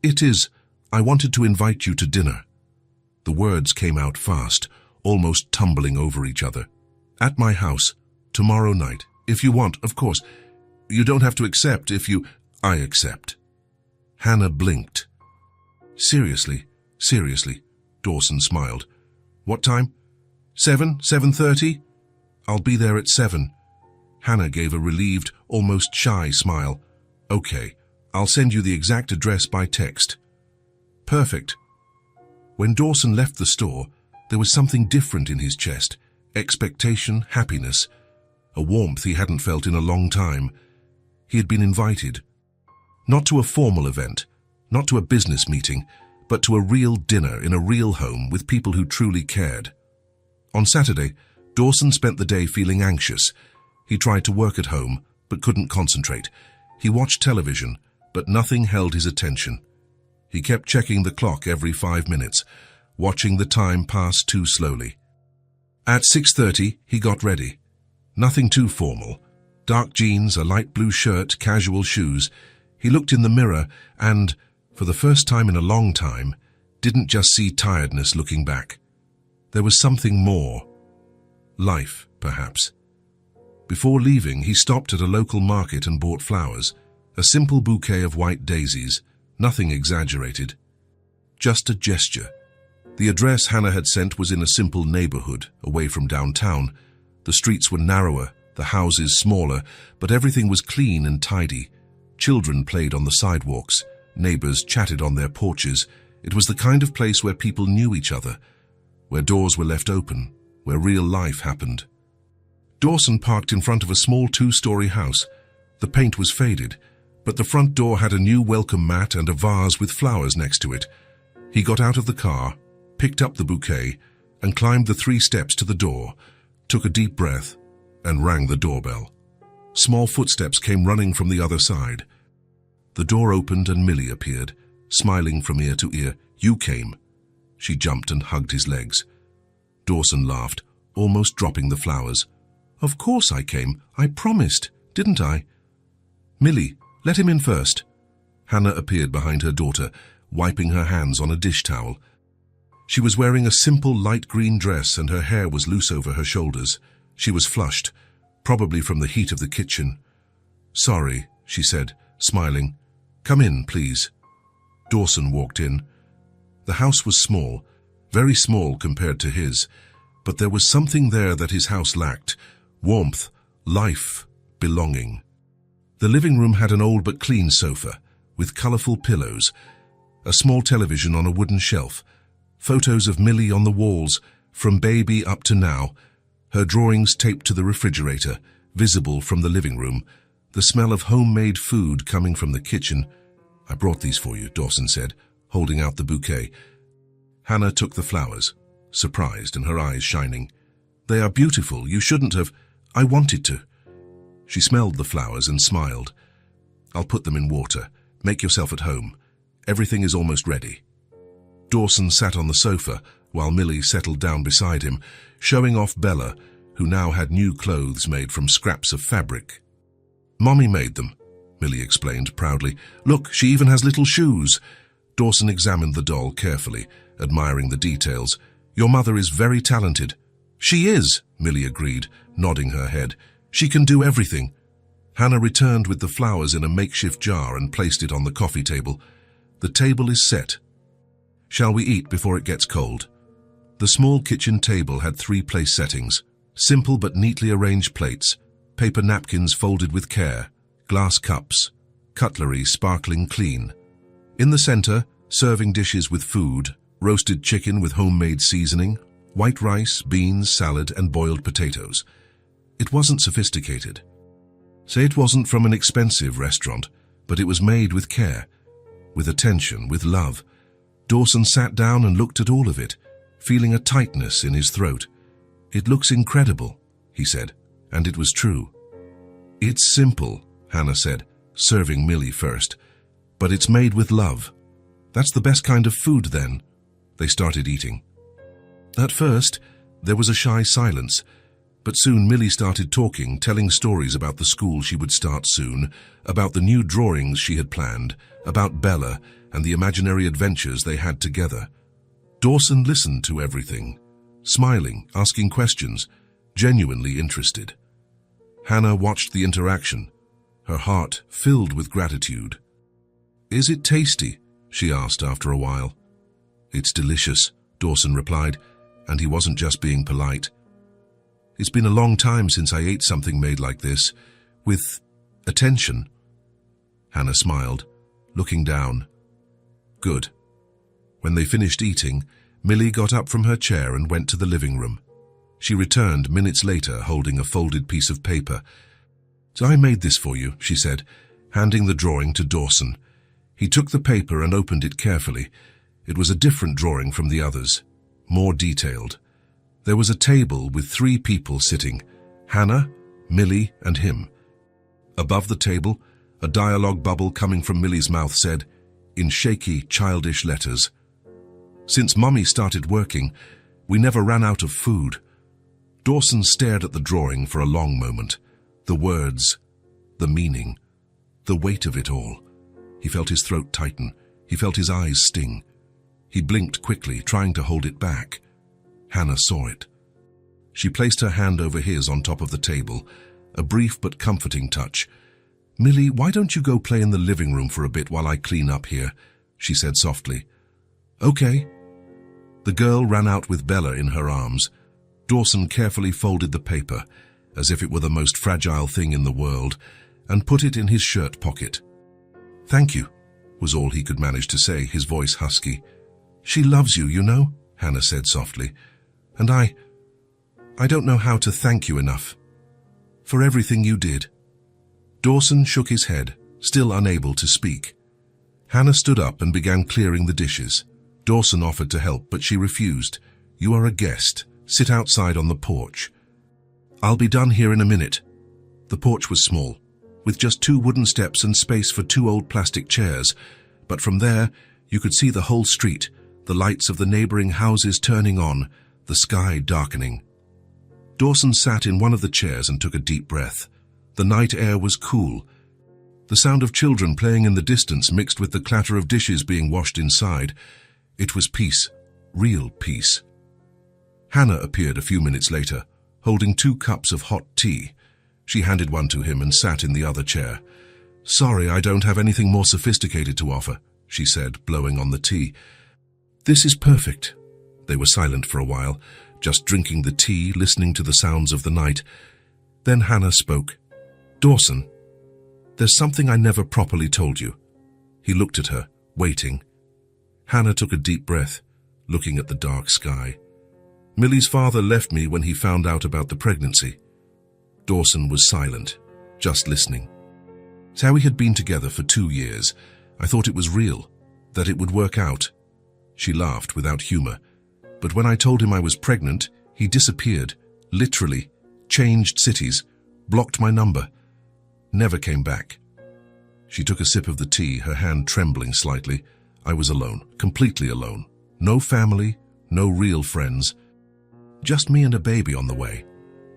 It is. I wanted to invite you to dinner. The words came out fast, almost tumbling over each other. At my house, tomorrow night. If you want, of course. You don't have to accept if you... I accept. Hannah blinked. Seriously, Dawson smiled. What time? 7:30? I'll be there at 7. Hannah gave a relieved, almost shy smile. Okay, I'll send you the exact address by text. Perfect. When Dawson left the store, there was something different in his chest. Expectation, happiness, a warmth he hadn't felt in a long time. He had been invited. Not to a formal event, not to a business meeting, but to a real dinner in a real home with people who truly cared. On Saturday, Dawson spent the day feeling anxious. He tried to work at home, but couldn't concentrate. He watched television, but nothing held his attention. He kept checking the clock every 5 minutes, watching the time pass too slowly. At 6:30, he got ready. Nothing too formal. Dark jeans, a light blue shirt, casual shoes. He looked in the mirror and, for the first time in a long time, didn't just see tiredness looking back. There was something more. Life, perhaps. Before leaving, he stopped at a local market and bought flowers. A simple bouquet of white daisies, nothing exaggerated. Just a gesture. The address Hannah had sent was in a simple neighborhood, away from downtown. The streets were narrower, the houses smaller, but everything was clean and tidy. Children played on the sidewalks. Neighbors chatted on their porches. It was the kind of place where people knew each other, where doors were left open, where real life happened. Dawson parked in front of a small 2-story house. The paint was faded, but the front door had a new welcome mat and a vase with flowers next to it. He got out of the car, picked up the bouquet, and climbed the 3 steps to the door, took a deep breath, and rang the doorbell. Small footsteps came running from the other side. The door opened and Millie appeared, smiling from ear to ear. You came. She jumped and hugged his legs. Dawson laughed, almost dropping the flowers. Of course I came. I promised, didn't I? Millie, let him in first. Hannah appeared behind her daughter, wiping her hands on a dish towel. She was wearing a simple light green dress and her hair was loose over her shoulders. She was flushed, probably from the heat of the kitchen. Sorry, she said, smiling. Come in, please. Dawson walked in. The house was small, very small compared to his, but there was something there that his house lacked. Warmth, life, belonging. The living room had an old but clean sofa, with colorful pillows, a small television on a wooden shelf, photos of Millie on the walls, from baby up to now, her drawings taped to the refrigerator, visible from the living room, the smell of homemade food coming from the kitchen. "I brought these for you," Dawson said, holding out the bouquet. Hannah took the flowers, surprised and her eyes shining. "They are beautiful. You shouldn't have—" "I wanted to." She smelled the flowers and smiled. "I'll put them in water. Make yourself at home. Everything is almost ready." Dawson sat on the sofa while Millie settled down beside him, showing off Bella, who now had new clothes made from scraps of fabric. "Mommy made them," Millie explained proudly. "Look, she even has little shoes." Dawson examined the doll carefully, admiring the details. "Your mother is very talented." "She is," Millie agreed, nodding her head. "She can do everything." Hannah returned with the flowers in a makeshift jar and placed it on the coffee table. "The table is set. Shall we eat before it gets cold?" The small kitchen table had 3 place settings: simple but neatly arranged plates, paper napkins folded with care, glass cups, cutlery sparkling clean. In the center, serving dishes with food, roasted chicken with homemade seasoning, white rice, beans, salad, and boiled potatoes. It wasn't sophisticated. Say it wasn't from an expensive restaurant, but it was made with care, with attention, with love. Dawson sat down and looked at all of it, feeling a tightness in his throat. "It looks incredible," he said, and it was true. "It's simple," Hannah said, serving Millie first, "but it's made with love. That's the best kind of food then." They started eating. At first, there was a shy silence, but soon Millie started talking, telling stories about the school she would start soon, about the new drawings she had planned, about Bella and the imaginary adventures they had together. Dawson listened to everything, smiling, asking questions, genuinely interested. Hannah watched the interaction, her heart filled with gratitude. "Is it tasty?" she asked after a while. "It's delicious," Dawson replied, and he wasn't just being polite. "It's been a long time since I ate something made like this, with attention." Hannah smiled, looking down. "Good." When they finished eating, Millie got up from her chair and went to the living room. She returned minutes later holding a folded piece of paper. "So I made this for you," she said, handing the drawing to Dawson. He took the paper and opened it carefully. It was a different drawing from the others, more detailed. There was a table with 3 people sitting, Hannah, Millie, and him. Above the table, a dialogue bubble coming from Millie's mouth said, in shaky, childish letters, "Since Mummy started working, we never ran out of food." Dawson stared at the drawing for a long moment. The words, the meaning, the weight of it all. He felt his throat tighten. He felt his eyes sting. He blinked quickly, trying to hold it back. Hannah saw it. She placed her hand over his on top of the table, a brief but comforting touch. "Millie, why don't you go play in the living room for a bit while I clean up here?" she said softly. "Okay." The girl ran out with Bella in her arms. Dawson carefully folded the paper, as if it were the most fragile thing in the world, and put it in his shirt pocket. "Thank you," was all he could manage to say, his voice husky. "She loves you, you know," Hannah said softly. "And I don't know how to thank you enough for everything you did." Dawson shook his head, still unable to speak. Hannah stood up and began clearing the dishes. Dawson offered to help, but she refused. "You are a guest. Sit outside on the porch." "I'll be done here in a minute." The porch was small, with just 2 wooden steps and space for 2 old plastic chairs, but from there you could see the whole street, the lights of the neighboring houses turning on, the sky darkening. Dawson sat in one of the chairs and took a deep breath. The night air was cool. The sound of children playing in the distance mixed with the clatter of dishes being washed inside. It was peace, real peace. Hannah appeared a few minutes later, holding 2 cups of hot tea. She handed one to him and sat in the other chair. "Sorry, I don't have anything more sophisticated to offer," she said, blowing on the tea. "This is perfect." They were silent for a while, just drinking the tea, listening to the sounds of the night. Then Hannah spoke. "Dawson, there's something I never properly told you." He looked at her, waiting. Hannah took a deep breath, looking at the dark sky. "Millie's father left me when he found out about the pregnancy." Dawson was silent, just listening. So we had been together for 2 years. I thought it was real, that it would work out. She laughed without humor. But when I told him I was pregnant, he disappeared, literally, changed cities, blocked my number, never came back. She took a sip of the tea, her hand trembling slightly. I was alone, completely alone. No family, no real friends. Just me and a baby on the way.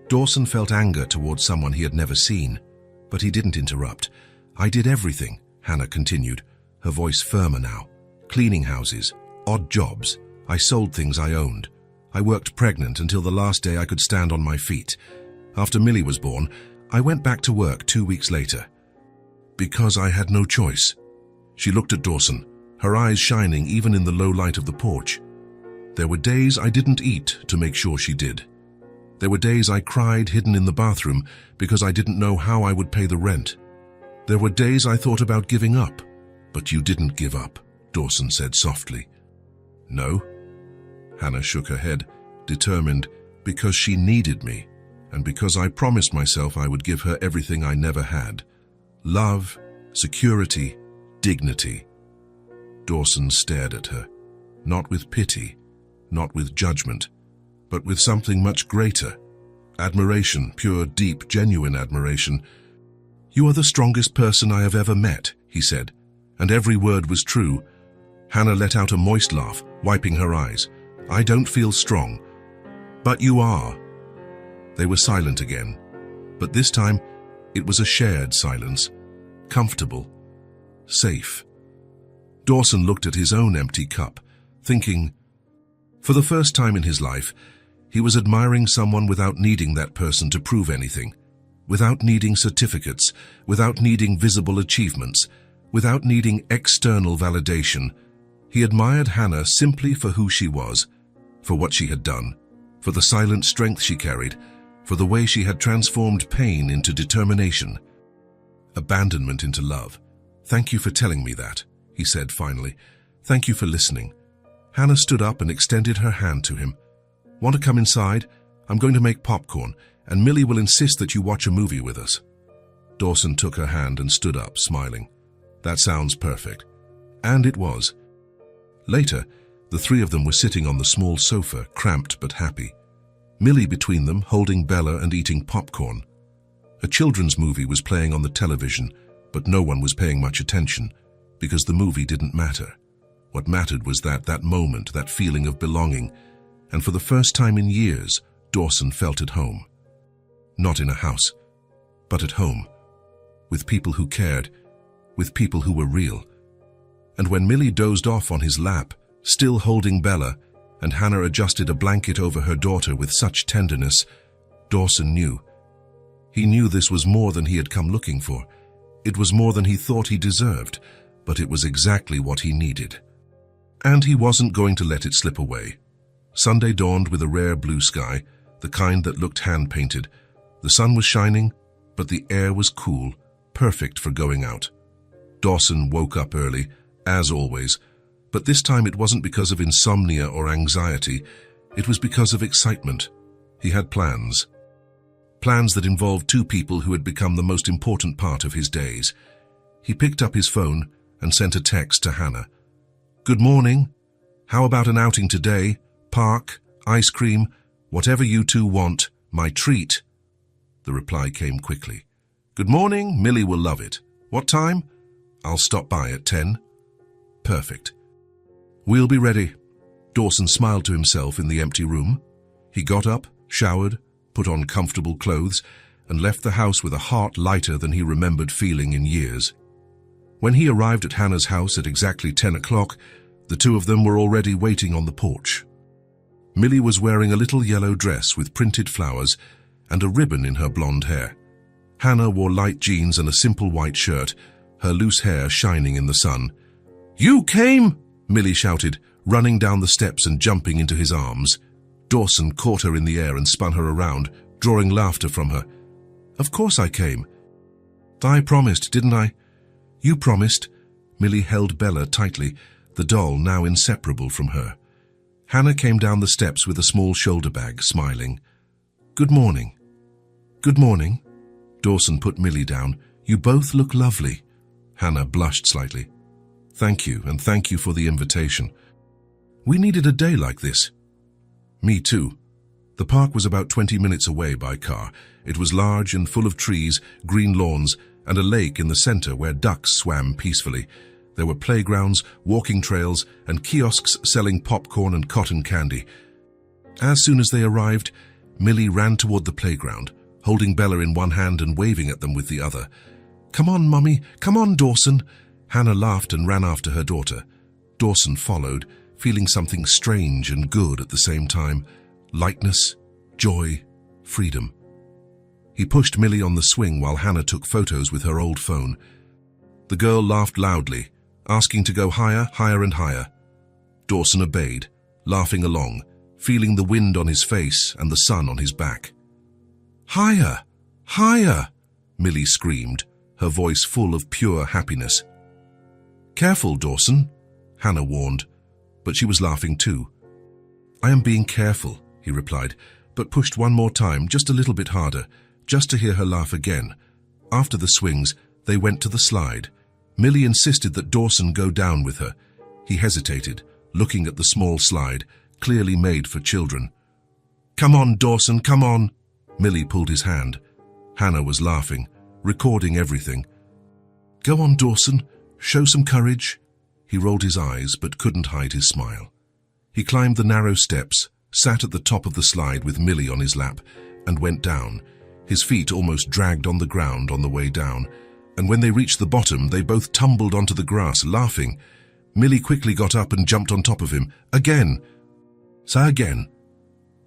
Dawson felt anger towards someone he had never seen, but he didn't interrupt. I did everything, Hannah continued, her voice firmer now. Cleaning houses, odd jobs. I sold things I owned. I worked pregnant until the last day I could stand on my feet. After Millie was born, I went back to work 2 weeks later. Because I had no choice. She looked at Dawson, her eyes shining even in the low light of the porch. There were days I didn't eat to make sure she did. There were days I cried hidden in the bathroom because I didn't know how I would pay the rent. There were days I thought about giving up. But you didn't give up, Dawson said softly. No? Hannah shook her head, determined, because she needed me, and because I promised myself I would give her everything I never had. Love, security, dignity. Dawson stared at her, not with pity, not with judgment, but with something much greater. Admiration, pure, deep, genuine admiration. You are the strongest person I have ever met, he said, and every word was true. Hannah let out a moist laugh, wiping her eyes. I don't feel strong. But you are. They were silent again, but this time it was a shared silence, comfortable, safe. Dawson looked at his own empty cup, thinking, for the first time in his life, he was admiring someone without needing that person to prove anything, without needing certificates, without needing visible achievements, without needing external validation. He admired Hannah simply for who she was, for what she had done, for the silent strength she carried, for the way she had transformed pain into determination, abandonment into love. Thank you for telling me that, he said finally. Thank you for listening. Hannah stood up and extended her hand to him. Want to come inside? I'm going to make popcorn, and Millie will insist that you watch a movie with us. Dawson took her hand and stood up, smiling. That sounds perfect. And it was. Later, the three of them were sitting on the small sofa, cramped but happy. Millie between them, holding Bella and eating popcorn. A children's movie was playing on the television, but no one was paying much attention, because the movie didn't matter. What mattered was that moment, that feeling of belonging, and for the first time in years, Dawson felt at home. Not in a house, but at home, with people who cared, with people who were real. And when Millie dozed off on his lap, still holding Bella, and Hannah adjusted a blanket over her daughter with such tenderness, Dawson knew. He knew this was more than he had come looking for. It was more than he thought he deserved, but it was exactly what he needed. And he wasn't going to let it slip away. Sunday dawned with a rare blue sky, the kind that looked hand-painted. The sun was shining, but the air was cool, perfect for going out. Dawson woke up early, as always, but this time it wasn't because of insomnia or anxiety. It was because of excitement. He had plans. Plans that involved two people who had become the most important part of his days. He picked up his phone and sent a text to Hannah. Good morning. How about an outing today? Park, ice cream, whatever you two want, my treat. The reply came quickly. Good morning, Millie will love it. What time? I'll stop by at 10. Perfect. We'll be ready. Dawson smiled to himself in the empty room. He got up, showered, put on comfortable clothes, and left the house with a heart lighter than he remembered feeling in years. When he arrived at Hannah's house at exactly 10 o'clock, the two of them were already waiting on the porch. Millie was wearing a little yellow dress with printed flowers and a ribbon in her blonde hair. Hannah wore light jeans and a simple white shirt, her loose hair shining in the sun. You came! Millie shouted, running down the steps and jumping into his arms. Dawson caught her in the air and spun her around, drawing laughter from her. Of course I came. I promised, didn't I? You promised. Millie held Bella tightly, the doll now inseparable from her. Hannah came down the steps with a small shoulder bag, smiling. Good morning. Good morning. Dawson put Millie down. "You both look lovely." Hannah blushed slightly. "Thank you, and thank you for the invitation. We needed a day like this." "Me too." The park was about 20 minutes away by car. It was large and full of trees, green lawns, and a lake in the center where ducks swam peacefully. There were playgrounds, walking trails, and kiosks selling popcorn and cotton candy. As soon as they arrived, Millie ran toward the playground, holding Bella in one hand and waving at them with the other. "Come on, Mummy! Come on, Dawson!" Hannah laughed and ran after her daughter. Dawson followed, feeling something strange and good at the same time. Lightness, joy, freedom. He pushed Millie on the swing while Hannah took photos with her old phone. The girl laughed loudly, asking to go higher, higher and higher. Dawson obeyed, laughing along, feeling the wind on his face and the sun on his back. "Higher! Higher!" Millie screamed, her voice full of pure happiness. "Careful, Dawson," Hannah warned, but she was laughing too. "I am being careful," he replied, but pushed one more time, just a little bit harder, just to hear her laugh again. After the swings, they went to the slide. Millie insisted that Dawson go down with her. He hesitated, looking at the small slide, clearly made for children. "Come on, Dawson, come on!" Millie pulled his hand. Hannah was laughing, recording everything. "Go on, Dawson, show some courage." He rolled his eyes but couldn't hide his smile. He climbed the narrow steps, sat at the top of the slide with Millie on his lap, and went down. His feet almost dragged on the ground on the way down, and when they reached the bottom, they both tumbled onto the grass, laughing. Millie quickly got up and jumped on top of him. "Again!" "Say again."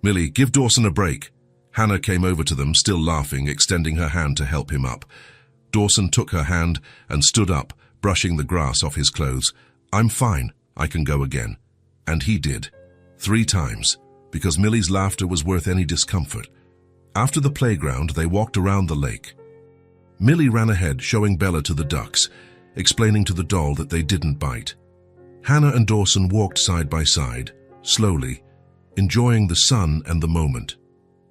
"Millie, give Dawson a break." Hannah came over to them, still laughing, extending her hand to help him up. Dawson took her hand and stood up, brushing the grass off his clothes. "I'm fine, I can go again." And he did. 3 times, because Millie's laughter was worth any discomfort. After the playground, they walked around the lake. Millie ran ahead, showing Bella to the ducks, explaining to the doll that they didn't bite. Hannah and Dawson walked side by side, slowly, enjoying the sun and the moment.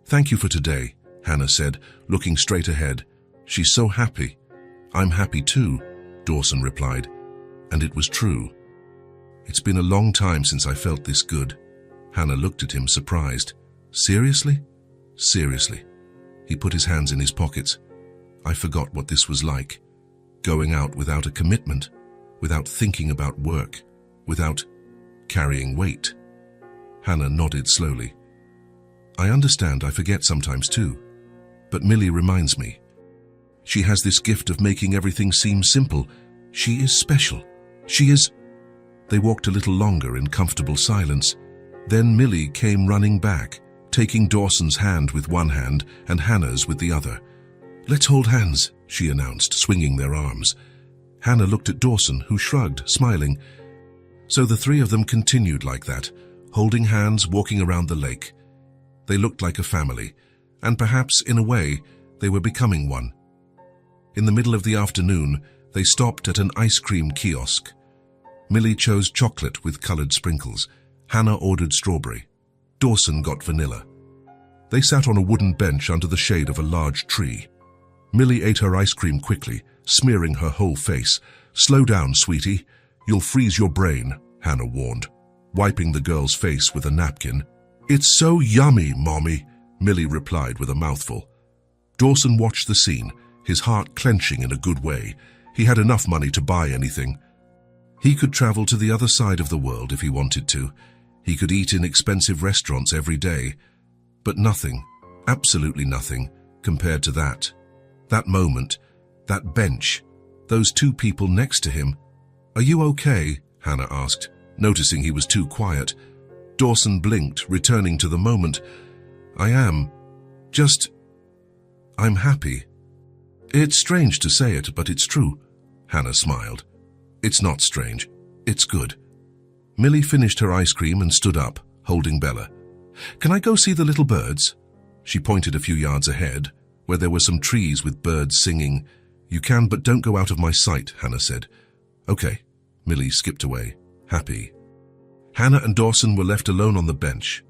"Thank you for today," Hannah said, looking straight ahead. "She's so happy." "I'm happy too," Dawson replied, and it was true. "It's been a long time since I felt this good." Hannah looked at him, surprised. "Seriously?" "Seriously." He put his hands in his pockets. "I forgot what this was like. Going out without a commitment, without thinking about work, without carrying weight." Hannah nodded slowly. "I understand I forget sometimes too, but Millie reminds me. She has this gift of making everything seem simple. She is special. She is..." They walked a little longer in comfortable silence. Then Millie came running back, taking Dawson's hand with one hand and Hannah's with the other. "Let's hold hands," she announced, swinging their arms. Hannah looked at Dawson, who shrugged, smiling. So the 3 of them continued like that, holding hands, walking around the lake. They looked like a family, and perhaps, in a way, they were becoming one. In the middle of the afternoon, they stopped at an ice cream kiosk. Millie chose chocolate with colored sprinkles. Hannah ordered strawberry. Dawson got vanilla. They sat on a wooden bench under the shade of a large tree. Millie ate her ice cream quickly, smearing her whole face. "Slow down, sweetie. You'll freeze your brain," Hannah warned, wiping the girl's face with a napkin. "It's so yummy, Mommy," Millie replied with a mouthful. Dawson watched the scene, his heart clenching in a good way. He had enough money to buy anything. He could travel to the other side of the world if he wanted to. He could eat in expensive restaurants every day. But nothing, absolutely nothing, compared to that. That moment, that bench, those 2 people next to him. "Are you okay?" Hannah asked, noticing he was too quiet. Dawson blinked, returning to the moment. "I am. I'm happy." "It's strange to say it, but it's true," Hannah smiled. "It's not strange. It's good." Millie finished her ice cream and stood up, holding Bella. "Can I go see the little birds?" She pointed a few yards ahead, where there were some trees with birds singing. "You can, but don't go out of my sight," Hannah said. "Okay." Millie skipped away, happy. Hannah and Dawson were left alone on the bench.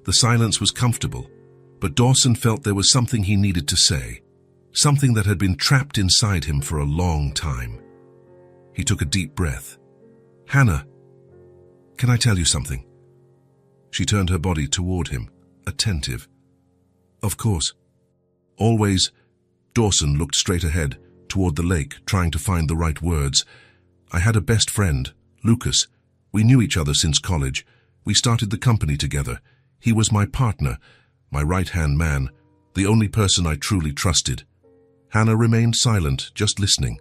The silence was comfortable, but Dawson felt there was something he needed to say. something that had been trapped inside him for a long time. He took a deep breath. "Hannah, can I tell you something?" She turned her body toward him, attentive. "Of course." Always, Dawson looked straight ahead, toward the lake, trying to find the right words. "I had a best friend, Lucas. We knew each other since college. We started the company together. He was my partner, my right-hand man, the only person I truly trusted." Hannah remained silent, just listening.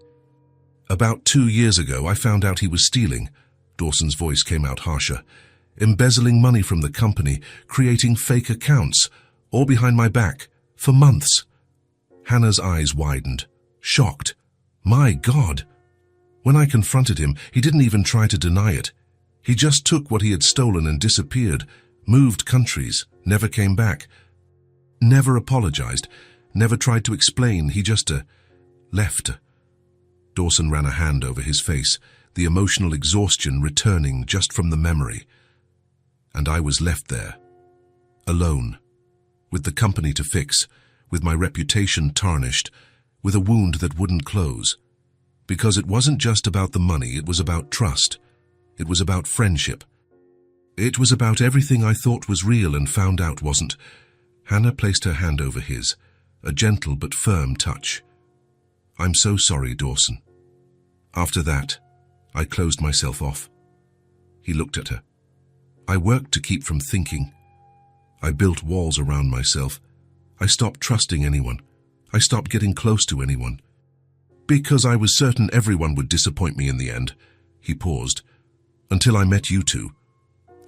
"About 2 years ago, I found out he was stealing." Dawson's voice came out harsher. "Embezzling money from the company, creating fake accounts, all behind my back, for months." Hannah's eyes widened, shocked. "My God!" When I confronted him, he didn't even try to deny it. He just took what he had stolen and disappeared, moved countries, never came back. Never apologized, never tried to explain, he just left. Dawson ran a hand over his face, the emotional exhaustion returning just from the memory. And I was left there, alone, with the company to fix, with my reputation tarnished, with a wound that wouldn't close. Because it wasn't just about the money, it was about trust. It was about friendship. It was about everything I thought was real and found out wasn't. Hannah placed her hand over his, a gentle but firm touch. "I'm so sorry, Dawson." After that, I closed myself off. He looked at her. "I worked to keep from thinking. I built walls around myself. I stopped trusting anyone. I stopped getting close to anyone. Because I was certain everyone would disappoint me in the end." He paused. "Until I met you two."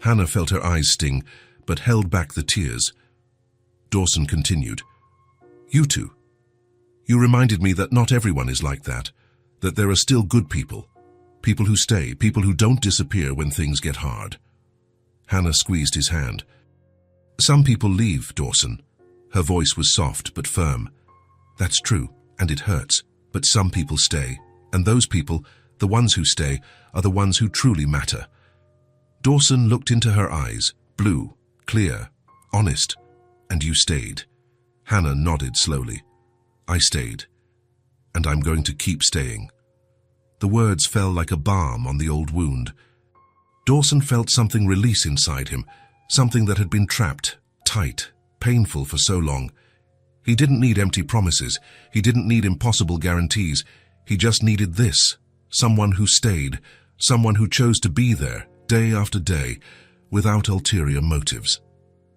Hannah felt her eyes sting, but held back the tears. Dawson continued. "You two. You reminded me that not everyone is like that there are still good people. People who stay, people who don't disappear when things get hard." Hannah squeezed his hand. "Some people leave, Dawson." Her voice was soft but firm. "That's true, and it hurts. But some people stay, and those people, the ones who stay, are the ones who truly matter." Dawson looked into her eyes, blue, clear, honest. "And you stayed." Hannah nodded slowly. "I stayed. And I'm going to keep staying." The words fell like a balm on the old wound. Dawson felt something release inside him, something that had been trapped, tight, painful for so long. He didn't need empty promises. He didn't need impossible guarantees. He just needed this, someone who stayed, someone who chose to be there, day after day, without ulterior motives.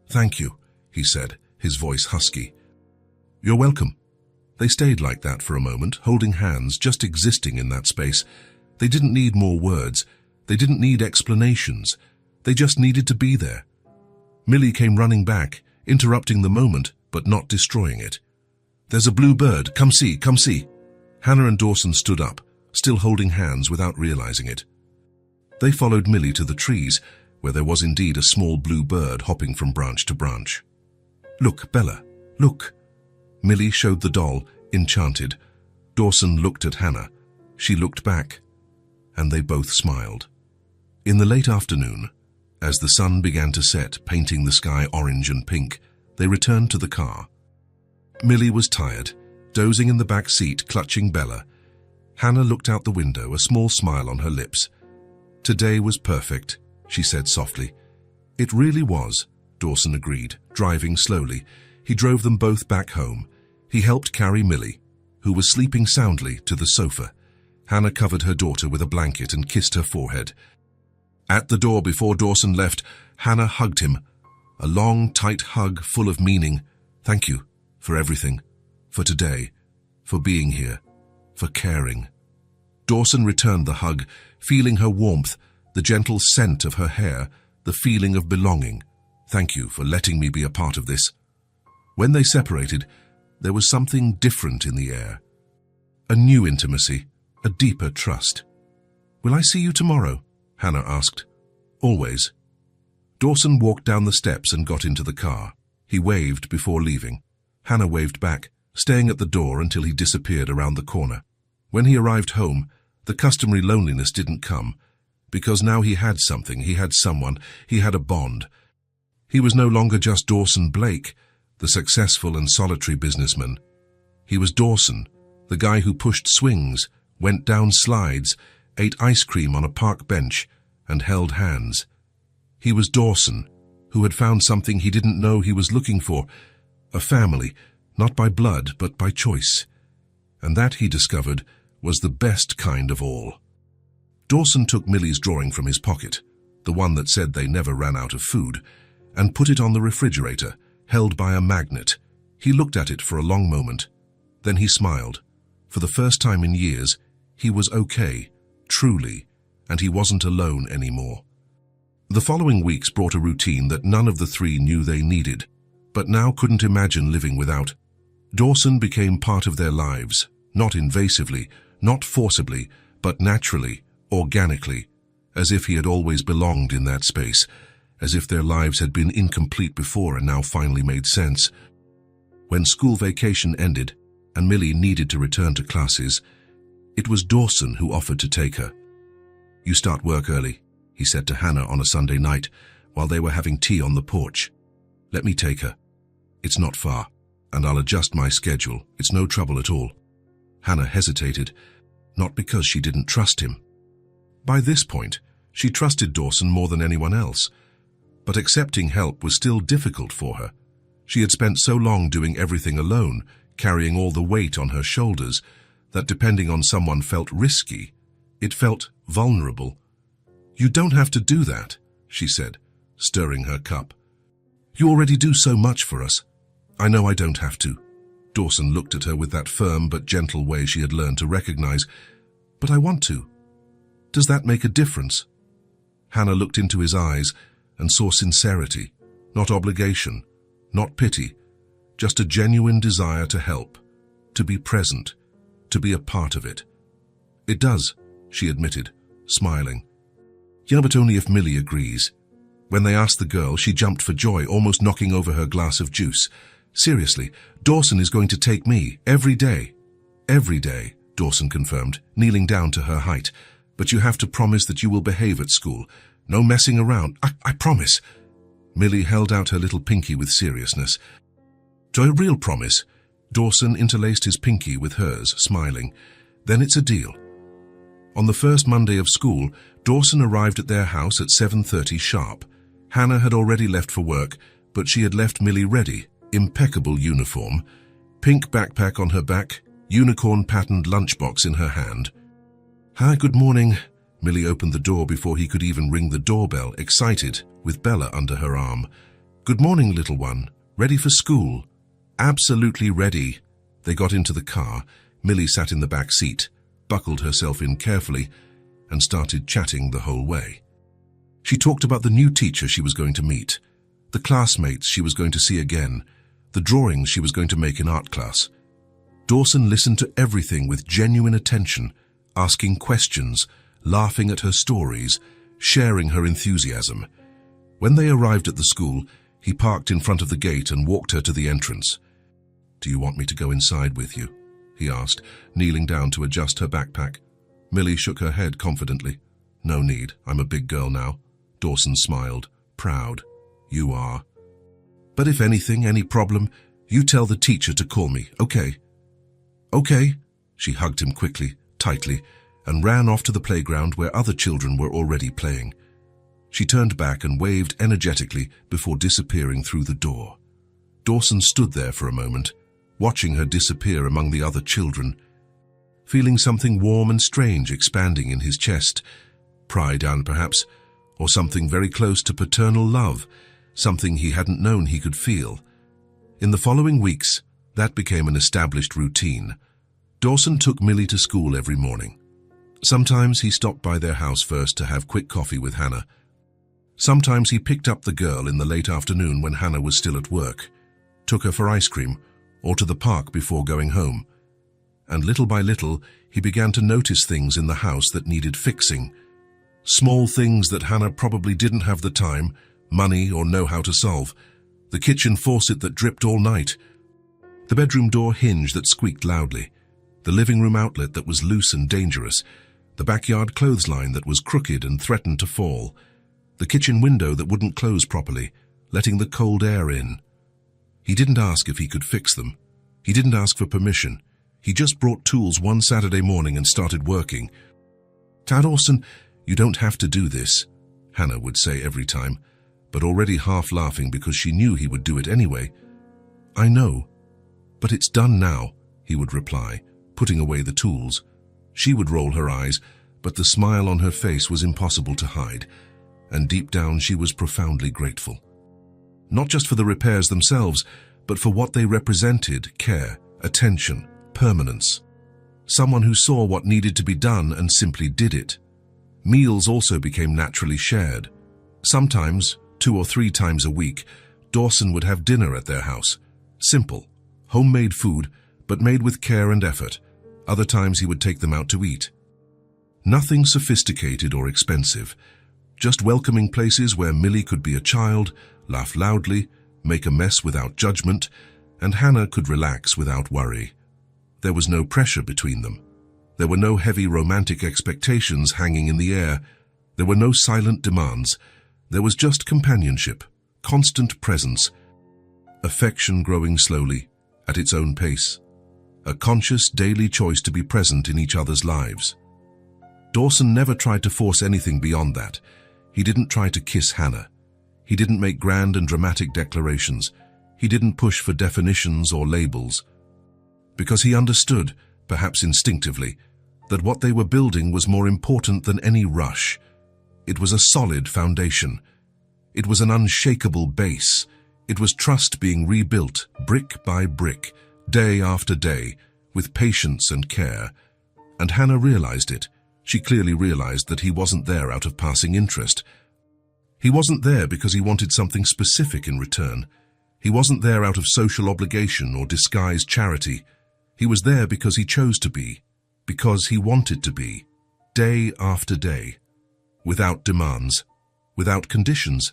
"Thank you," he said, his voice husky. "You're welcome." They stayed like that for a moment, holding hands, just existing in that space. They didn't need more words. They didn't need explanations. They just needed to be there. Millie came running back, interrupting the moment, but not destroying it. "There's a blue bird. Come see, come see." Hannah and Dawson stood up, still holding hands without realizing it. They followed Millie to the trees, where there was indeed a small blue bird hopping from branch to branch. "Look, Bella, look." Millie showed the doll, enchanted. Dawson looked at Hannah. She looked back, and they both smiled. In the late afternoon, as the sun began to set, painting the sky orange and pink, they returned to the car. Millie was tired, dozing in the back seat, clutching Bella. Hannah looked out the window, a small smile on her lips. "Today was perfect," she said softly. "It really was," Dawson agreed, driving slowly. He drove them both back home. He helped carry Millie, who was sleeping soundly, to the sofa. Hannah covered her daughter with a blanket and kissed her forehead. At the door before Dawson left, Hannah hugged him. A long, tight hug full of meaning. "Thank you for everything, for today, for being here, for caring." Dawson returned the hug, feeling her warmth, the gentle scent of her hair, the feeling of belonging. "Thank you for letting me be a part of this." When they separated, there was something different in the air. A new intimacy, a deeper trust. "Will I see you tomorrow?" Hannah asked. "Always." Dawson walked down the steps and got into the car. He waved before leaving. Hannah waved back, staying at the door until he disappeared around the corner. When he arrived home, the customary loneliness didn't come, because now he had something, he had someone, he had a bond. He was no longer just Dawson Blake, the successful and solitary businessman. He was Dawson, the guy who pushed swings, went down slides, ate ice cream on a park bench, and held hands. He was Dawson, who had found something he didn't know he was looking for, a family, not by blood but by choice. And that, he discovered, was the best kind of all. Dawson took Millie's drawing from his pocket, the one that said they never ran out of food, and put it on the refrigerator, held by a magnet. He looked at it for a long moment. Then he smiled. For the first time in years, he was okay, truly, and he wasn't alone anymore. The following weeks brought a routine that none of the three knew they needed, but now couldn't imagine living without. Dawson became part of their lives, not invasively, not forcibly, but naturally, organically, as if he had always belonged in that space, as if their lives had been incomplete before and now finally made sense. When school vacation ended, and Millie needed to return to classes, it was Dawson who offered to take her. "You start work early," he said to Hannah on a Sunday night, while they were having tea on the porch. "Let me take her. It's not far, and I'll adjust my schedule. It's no trouble at all." Hannah hesitated, not because she didn't trust him. By this point, she trusted Dawson more than anyone else, but accepting help was still difficult for her. She had spent so long doing everything alone, carrying all the weight on her shoulders, that depending on someone felt risky. It felt vulnerable. "You don't have to do that," she said, stirring her cup. "You already do so much for us." "I know I don't have to." Dawson looked at her with that firm but gentle way she had learned to recognize. "But I want to. Does that make a difference?" Hannah looked into his eyes and saw sincerity, not obligation, not pity, just a genuine desire to help, to be present, to be a part of it. "It does," she admitted, smiling. "Yeah, but only if Millie agrees." When they asked the girl, she jumped for joy, almost knocking over her glass of juice. "Seriously, Dawson is going to take me, every day." "Every day," Dawson confirmed, kneeling down to her height. "But you have to promise that you will behave at school. No messing around." I promise." Millie held out her little pinky with seriousness. "To a real promise." Dawson interlaced his pinky with hers, smiling. "Then it's a deal." On the first Monday of school, Dawson arrived at their house at 7:30 sharp. Hannah had already left for work, but she had left Millie ready, impeccable uniform, pink backpack on her back, unicorn-patterned lunchbox in her hand. "Hi, good morning." Millie opened the door before he could even ring the doorbell, excited, with Bella under her arm. "Good morning, little one. Ready for school?" "Absolutely ready." They got into the car. Millie sat in the back seat, buckled herself in carefully, and started chatting the whole way. She talked about the new teacher she was going to meet, the classmates she was going to see again, the drawings she was going to make in art class. Dawson listened to everything with genuine attention, asking questions, laughing at her stories, sharing her enthusiasm. When they arrived at the school, he parked in front of the gate and walked her to the entrance. "Do you want me to go inside with you?" he asked, kneeling down to adjust her backpack. Millie shook her head confidently. "No need, I'm a big girl now." Dawson smiled, proud. "You are. But if anything, any problem, you tell the teacher to call me, okay?" "Okay." She hugged him quickly, tightly, and ran off to the playground where other children were already playing. She turned back and waved energetically before disappearing through the door. Dawson stood there for a moment, watching her disappear among the other children, feeling something warm and strange expanding in his chest, pride and perhaps, or something very close to paternal love, something he hadn't known he could feel. In the following weeks, that became an established routine. Dawson took Millie to school every morning. Sometimes he stopped by their house first to have quick coffee with Hannah. Sometimes he picked up the girl in the late afternoon when Hannah was still at work, took her for ice cream, or to the park before going home. And little by little, he began to notice things in the house that needed fixing. Small things that Hannah probably didn't have the time, money, or know how to solve. The kitchen faucet that dripped all night. The bedroom door hinge that squeaked loudly. The living room outlet that was loose and dangerous. The backyard clothesline that was crooked and threatened to fall. The kitchen window that wouldn't close properly, letting the cold air in. He didn't ask if he could fix them. He didn't ask for permission. He just brought tools one Saturday morning and started working. "Dad Dawson, you don't have to do this," Hannah would say every time, but already half laughing because she knew he would do it anyway. "I know, but it's done now," he would reply, putting away the tools. She would roll her eyes, but the smile on her face was impossible to hide, and deep down she was profoundly grateful. Not just for the repairs themselves, but for what they represented: care, attention, permanence. Someone who saw what needed to be done and simply did it. Meals also became naturally shared. Sometimes, 2 or 3 times a week, Dawson would have dinner at their house. Simple, homemade food, but made with care and effort. Other times he would take them out to eat. Nothing sophisticated or expensive, just welcoming places where Millie could be a child, laugh loudly, make a mess without judgment, and Hannah could relax without worry. There was no pressure between them. There were no heavy romantic expectations hanging in the air. There were no silent demands. There was just companionship, constant presence, affection growing slowly, at its own pace. A conscious daily choice to be present in each other's lives. Dawson never tried to force anything beyond that. He didn't try to kiss Hannah. He didn't make grand and dramatic declarations. He didn't push for definitions or labels. Because he understood, perhaps instinctively, that what they were building was more important than any rush. It was a solid foundation. It was an unshakable base. It was trust being rebuilt, brick by brick, day after day, with patience and care. And Hannah realized it. She clearly realized that he wasn't there out of passing interest. He wasn't there because he wanted something specific in return. He wasn't there out of social obligation or disguised charity. He was there because he chose to be, because he wanted to be, day after day, without demands, without conditions.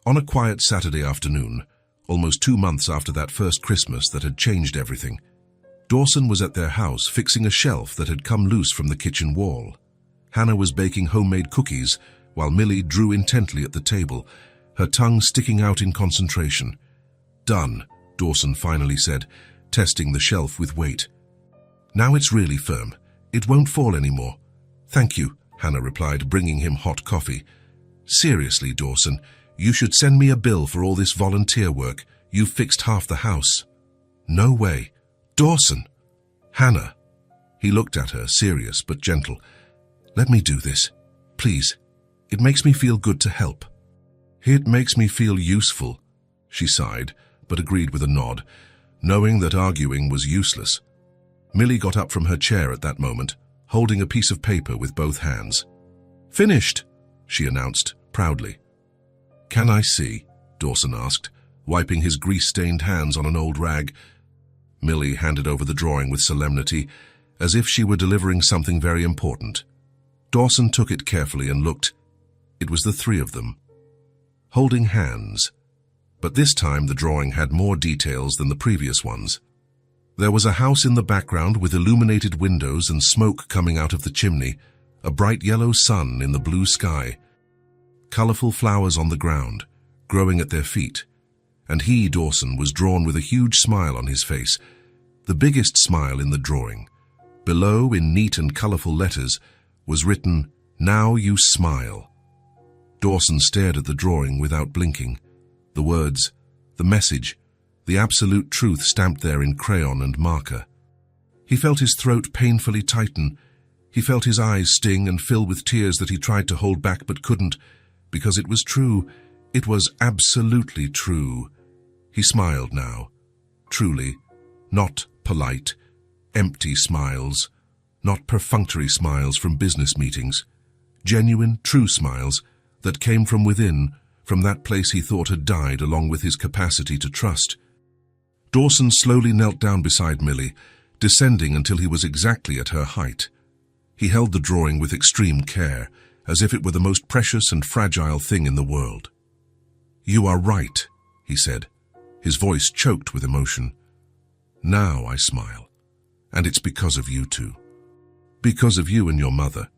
On a quiet Saturday afternoon, almost 2 months after that first Christmas that had changed everything, Dawson was at their house fixing a shelf that had come loose from the kitchen wall. Hannah was baking homemade cookies while Millie drew intently at the table, her tongue sticking out in concentration. "Done," Dawson finally said, testing the shelf with weight. "Now it's really firm. It won't fall anymore." "Thank you," Hannah replied, bringing him hot coffee. "Seriously, Dawson, you should send me a bill for all this volunteer work. You've fixed half the house." "No way. Dawson." "Hannah." He looked at her, serious but gentle. "Let me do this. Please. It makes me feel good to help." "It makes me feel useful," she sighed, but agreed with a nod, knowing that arguing was useless. Millie got up from her chair at that moment, holding a piece of paper with both hands. "Finished," she announced, proudly. "Can I see?" Dawson asked, wiping his grease-stained hands on an old rag. Millie handed over the drawing with solemnity, as if she were delivering something very important. Dawson took it carefully and looked. It was the 3 of them, holding hands. But this time the drawing had more details than the previous ones. There was a house in the background with illuminated windows and smoke coming out of the chimney, a bright yellow sun in the blue sky, colorful flowers on the ground, growing at their feet, and he, Dawson, was drawn with a huge smile on his face, the biggest smile in the drawing. Below, in neat and colorful letters, was written, "Now you smile." Dawson stared at the drawing without blinking. The words, the message, the absolute truth stamped there in crayon and marker. He felt his throat painfully tighten. He felt his eyes sting and fill with tears that he tried to hold back but couldn't, because it was true. It was absolutely true. He smiled now. Truly. Not polite, empty smiles. Not perfunctory smiles from business meetings. Genuine, true smiles that came from within, from that place he thought had died along with his capacity to trust. Dawson slowly knelt down beside Millie, descending until he was exactly at her height. He held the drawing with extreme care, as if it were the most precious and fragile thing in the world. "You are right," he said, his voice choked with emotion. "Now I smile, and it's because of you two. Because of you and your mother."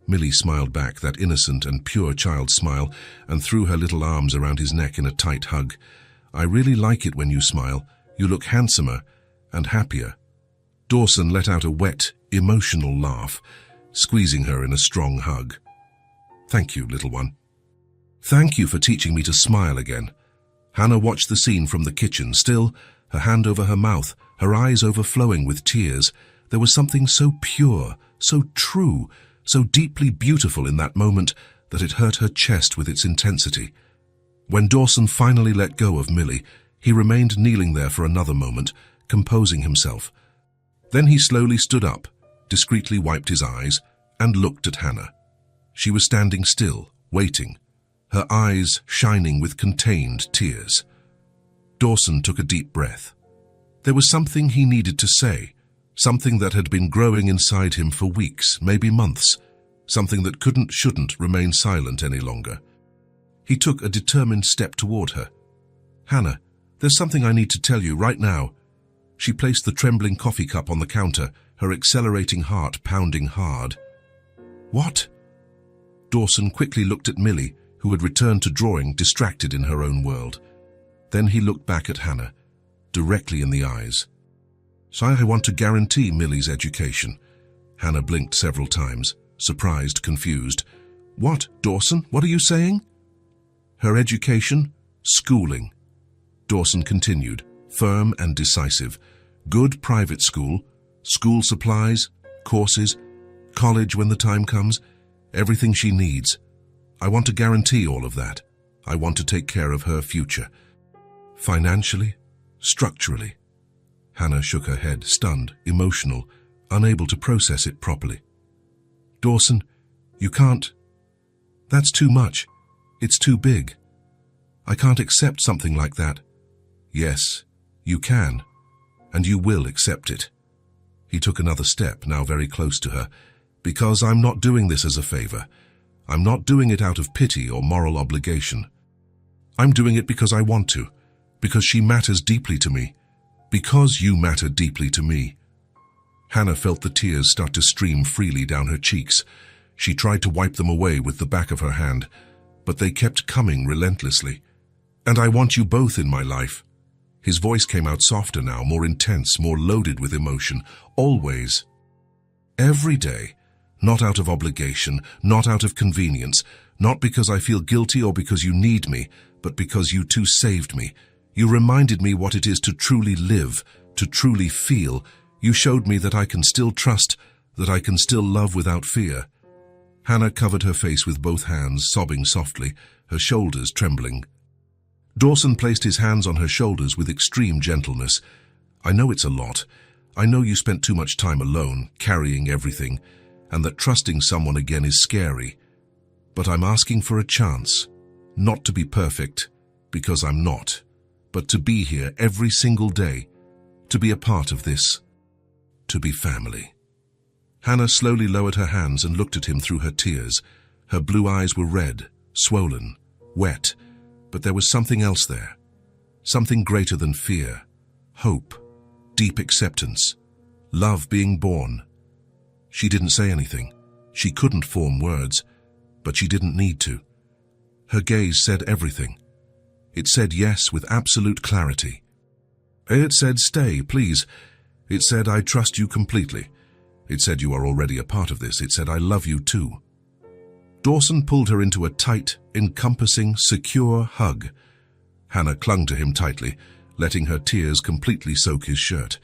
Millie smiled back, that innocent and pure child smile, and threw her little arms around his neck in a tight hug. "I really like it when you smile. You look handsomer, and happier. Dawson let out a wet, emotional laugh, squeezing her in a strong hug. "Thank you, little one. Thank you for teaching me to smile again." Hannah watched the scene from the kitchen, still, her hand over her mouth, her eyes overflowing with tears. There was something so pure, so true, so deeply beautiful in that moment that it hurt her chest with its intensity. When Dawson finally let go of Millie, he remained kneeling there for another moment, composing himself. Then he slowly stood up, discreetly wiped his eyes, and looked at Hannah. She was standing still, waiting, her eyes shining with contained tears. Dawson took a deep breath. There was something he needed to say, something that had been growing inside him for weeks, maybe months, something that shouldn't remain silent any longer. He took a determined step toward her. "Hannah, there's something I need to tell you right now." She placed the trembling coffee cup on the counter, her accelerating heart pounding hard. "What?" Dawson quickly looked at Millie, who had returned to drawing, distracted in her own world. Then he looked back at Hannah, directly in the eyes. "So I want to guarantee Millie's education." Hannah blinked several times, surprised, confused. "What, Dawson? What are you saying?" "Her education, schooling." Dawson continued, firm and decisive. "Good private school, school supplies, courses, college when the time comes, everything she needs. I want to guarantee all of that. I want to take care of her future. Financially, structurally." Hannah shook her head, stunned, emotional, unable to process it properly. "Dawson, you can't. That's too much. It's too big. I can't accept something like that." "Yes, you can, and you will accept it." He took another step, now very close to her. "Because I'm not doing this as a favor. I'm not doing it out of pity or moral obligation. I'm doing it because I want to, because she matters deeply to me, because you matter deeply to me." Hannah felt the tears start to stream freely down her cheeks. She tried to wipe them away with the back of her hand, but they kept coming relentlessly. "And I want you both in my life." His voice came out softer now, more intense, more loaded with emotion. "Always. Every day. Not out of obligation, not out of convenience, not because I feel guilty or because you need me, but because you two saved me. You reminded me what it is to truly live, to truly feel. You showed me that I can still trust, that I can still love without fear." Hannah covered her face with both hands, sobbing softly, her shoulders trembling. Dawson placed his hands on her shoulders with extreme gentleness. "I know it's a lot. I know you spent too much time alone, carrying everything, and that trusting someone again is scary. But I'm asking for a chance, not to be perfect, because I'm not, but to be here every single day, to be a part of this, to be family." Hannah slowly lowered her hands and looked at him through her tears. Her blue eyes were red, swollen, wet, but there was something else there, something greater than fear, hope, deep acceptance, love being born. She didn't say anything. She couldn't form words, but she didn't need to. Her gaze said everything. It said yes with absolute clarity. It said, "Stay, please." It said, "I trust you completely." It said, "You are already a part of this." It said, "I love you too." Dawson pulled her into a tight, encompassing, secure hug. Hannah clung to him tightly, letting her tears completely soak his shirt,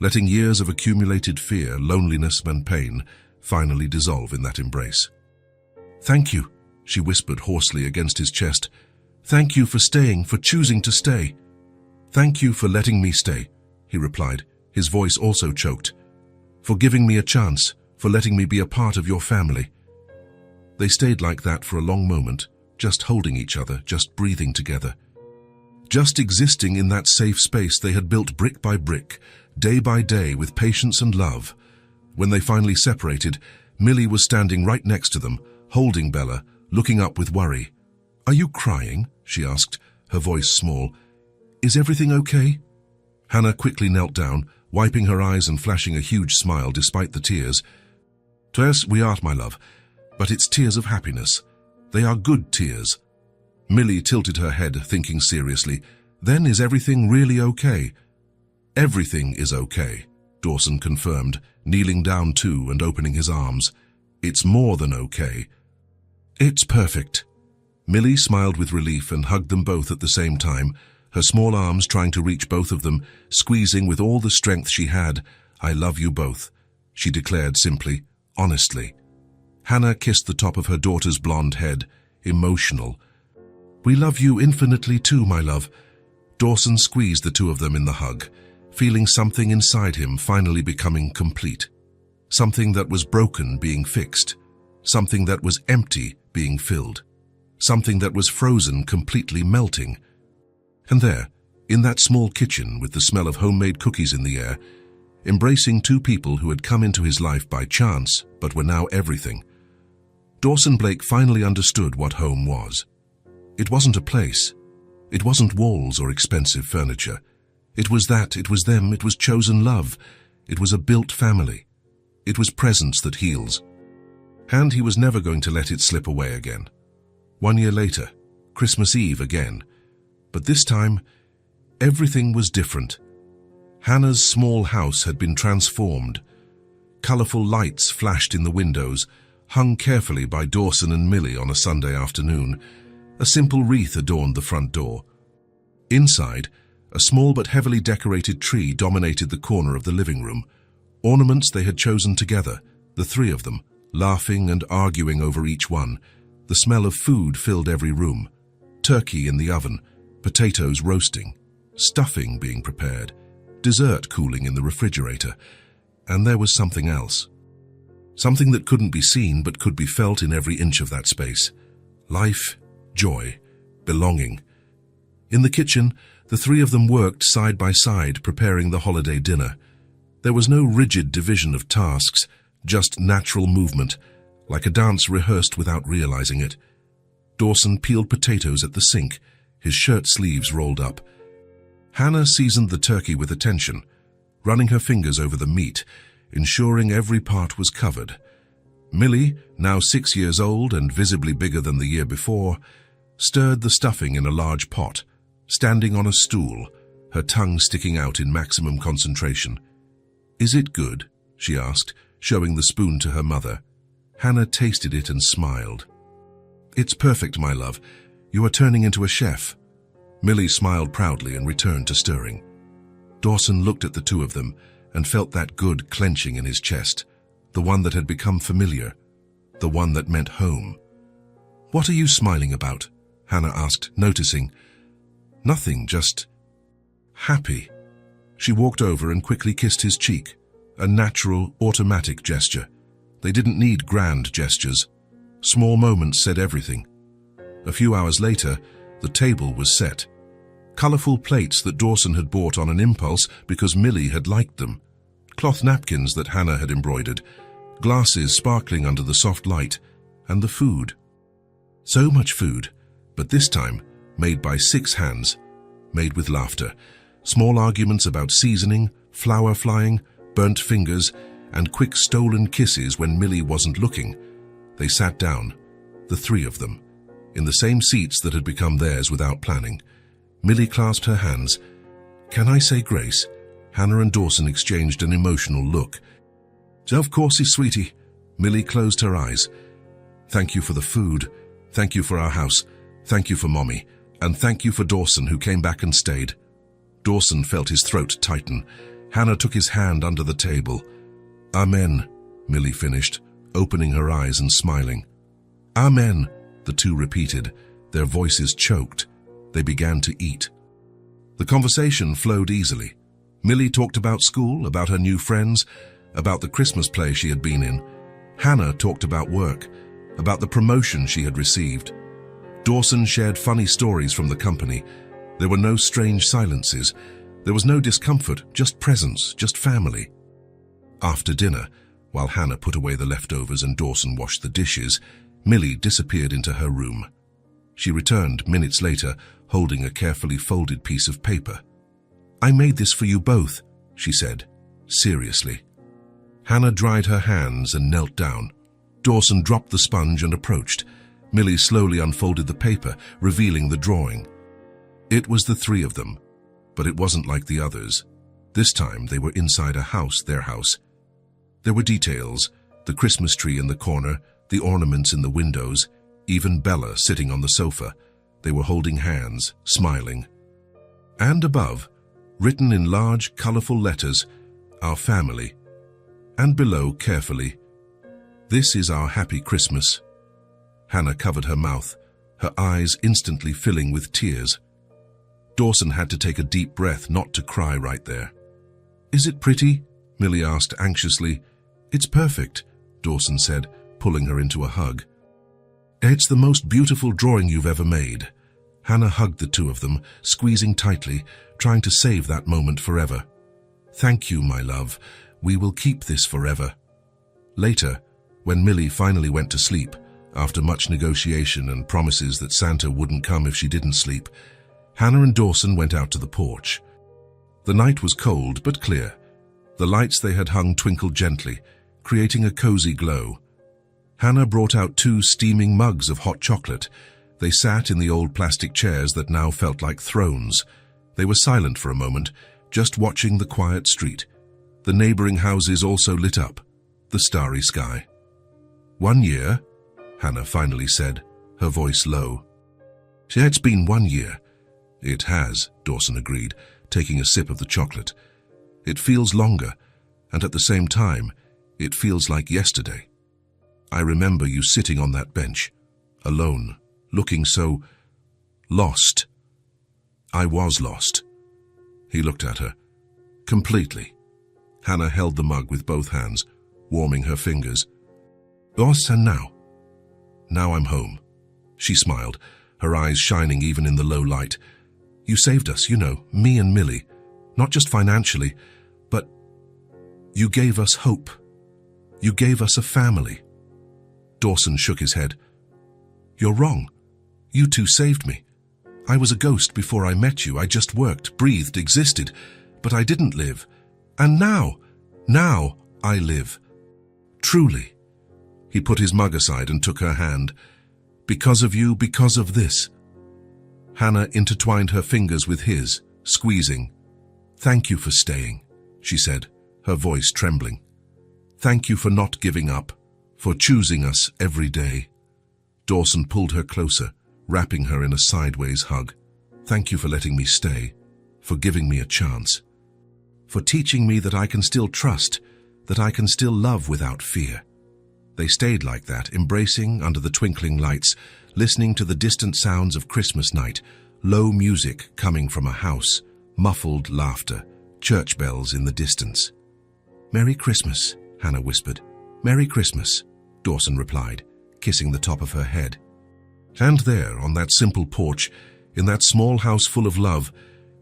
letting years of accumulated fear, loneliness, and pain finally dissolve in that embrace. "Thank you," she whispered hoarsely against his chest. "Thank you for staying, for choosing to stay." "Thank you for letting me stay," he replied, his voice also choked. "For giving me a chance, for letting me be a part of your family." They stayed like that for a long moment, just holding each other, just breathing together. Just existing in that safe space they had built brick by brick, day by day with patience and love. When they finally separated, Millie was standing right next to them, holding Bella, looking up with worry. "Are you crying?" she asked, her voice small. "Is everything okay?" Hannah quickly knelt down, wiping her eyes and flashing a huge smile despite the tears. "Yes, we are, my love, but it's tears of happiness. They are good tears." Millie tilted her head, thinking seriously. "Then is everything really okay?" "Everything is okay," Dawson confirmed, kneeling down too and opening his arms. "It's more than okay. It's perfect." Millie smiled with relief and hugged them both at the same time, her small arms trying to reach both of them, squeezing with all the strength she had. "I love you both," she declared simply, honestly. Hannah kissed the top of her daughter's blonde head, emotional. "We love you infinitely too, my love." Dawson squeezed the two of them in the hug, feeling something inside him finally becoming complete. Something that was broken being fixed. Something that was empty being filled. Something that was frozen completely melting. And there, in that small kitchen with the smell of homemade cookies in the air, embracing two people who had come into his life by chance but were now everything, Dawson Blake finally understood what home was. It wasn't a place. It wasn't walls or expensive furniture. It was them, it was chosen love. It was a built family. It was presence that heals. And he was never going to let it slip away again. 1 year later, Christmas Eve again. But this time, everything was different. Hannah's small house had been transformed. Colorful lights flashed in the windows, hung carefully by Dawson and Millie on a Sunday afternoon. A simple wreath adorned the front door. Inside, a small but heavily decorated tree dominated the corner of the living room. Ornaments they had chosen together, the three of them, laughing and arguing over each one. The smell of food filled every room. Turkey in the oven, potatoes roasting, stuffing being prepared, dessert cooling in the refrigerator. And there was something else. Something that couldn't be seen but could be felt in every inch of that space. Life, joy, belonging. In the kitchen, the three of them worked side by side, preparing the holiday dinner. There was no rigid division of tasks, just natural movement, like a dance rehearsed without realizing it. Dawson peeled potatoes at the sink, his shirt sleeves rolled up. Hannah seasoned the turkey with attention, running her fingers over the meat, ensuring every part was covered. Millie, now 6 years old and visibly bigger than the year before, stirred the stuffing in a large pot, standing on a stool, her tongue sticking out in maximum concentration. "Is it good?" she asked, showing the spoon to her mother. Hannah tasted it and smiled. "It's perfect, my love. You are turning into a chef." Millie smiled proudly and returned to stirring. Dawson looked at the two of them and felt that good clenching in his chest, the one that had become familiar, the one that meant home. "What are you smiling about?" Hannah asked, noticing. "Nothing, just happy." She walked over and quickly kissed his cheek, a natural, automatic gesture. They didn't need grand gestures. Small moments said everything. A few hours later, the table was set. Colorful plates that Dawson had bought on an impulse because Millie had liked them. Cloth napkins that Hannah had embroidered. Glasses sparkling under the soft light. And the food. So much food, but this time made by 6 hands, made with laughter. Small arguments about seasoning, flour flying, burnt fingers, and quick stolen kisses when Millie wasn't looking. They sat down, the three of them, in the same seats that had become theirs without planning. Millie clasped her hands. "Can I say grace?" Hannah and Dawson exchanged an emotional look. "Of course, sweetie." Millie closed her eyes. "Thank you for the food. Thank you for our house. Thank you for Mommy. And thank you for Dawson, who came back and stayed." Dawson felt his throat tighten. Hannah took his hand under the table. "Amen," Millie finished, opening her eyes and smiling. "Amen," the two repeated, their voices choked. They began to eat. The conversation flowed easily. Millie talked about school, about her new friends, about the Christmas play she had been in. Hannah talked about work, about the promotion she had received. Dawson shared funny stories from the company. There were no strange silences. There was no discomfort, just presence, just family. After dinner, while Hannah put away the leftovers and Dawson washed the dishes, Millie disappeared into her room. She returned minutes later, holding a carefully folded piece of paper. "I made this for you both," she said, seriously. Hannah dried her hands and knelt down. Dawson dropped the sponge and approached. Millie slowly unfolded the paper, revealing the drawing. It was the three of them, but it wasn't like the others. This time they were inside a house, their house. There were details, the Christmas tree in the corner, the ornaments in the windows, even Bella sitting on the sofa. They were holding hands, smiling. And above, written in large, colorful letters, "Our family." And below, carefully, "This is our happy Christmas." Hannah covered her mouth, her eyes instantly filling with tears. Dawson had to take a deep breath not to cry right there. "Is it pretty?" Millie asked anxiously. "It's perfect," Dawson said, pulling her into a hug. "It's the most beautiful drawing you've ever made." Hannah hugged the two of them, squeezing tightly, trying to save that moment forever. "Thank you, my love. We will keep this forever." Later, when Millie finally went to sleep, after much negotiation and promises that Santa wouldn't come if she didn't sleep, Hannah and Dawson went out to the porch. The night was cold but clear. The lights they had hung twinkled gently, creating a cozy glow. Hannah brought out 2 steaming mugs of hot chocolate. They sat in the old plastic chairs that now felt like thrones. They were silent for a moment, just watching the quiet street. The neighboring houses also lit up, the starry sky. "1 year," Hannah finally said, her voice low. "It's been 1 year." "It has," Dawson agreed, taking a sip of the chocolate. "It feels longer, and at the same time, it feels like yesterday. I remember you sitting on that bench, alone, looking so lost." "I was lost." He looked at her. "Completely." Hannah held the mug with both hands, warming her fingers. "Lost, and now?" "Now I'm home." She smiled, her eyes shining even in the low light. "You saved us, you know, me and Millie. Not just financially, but you gave us hope. You gave us a family." Dawson shook his head. "You're wrong. You two saved me. I was a ghost before I met you. I just worked, breathed, existed, but I didn't live. And now I live. Truly." He put his mug aside and took her hand. "Because of you, because of this." Hannah intertwined her fingers with his, squeezing. "Thank you for staying," she said, her voice trembling. "Thank you for not giving up, for choosing us every day." Dawson pulled her closer, wrapping her in a sideways hug. "Thank you for letting me stay, for giving me a chance, for teaching me that I can still trust, that I can still love without fear." They stayed like that, embracing under the twinkling lights, listening to the distant sounds of Christmas night, low music coming from a house, muffled laughter, church bells in the distance. "Merry Christmas," Hannah whispered. "Merry Christmas," Dawson replied, kissing the top of her head. And there, on that simple porch, in that small house full of love,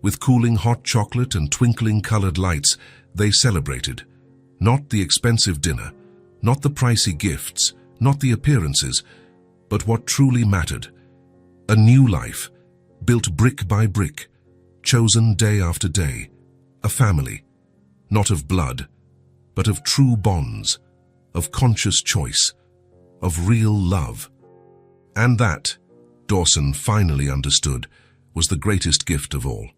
with cooling hot chocolate and twinkling colored lights, they celebrated. Not the expensive dinner, not the pricey gifts, not the appearances, but what truly mattered. A new life, built brick by brick, chosen day after day. A family, not of blood, but of true bonds, of conscious choice, of real love. And that, Dawson finally understood, was the greatest gift of all.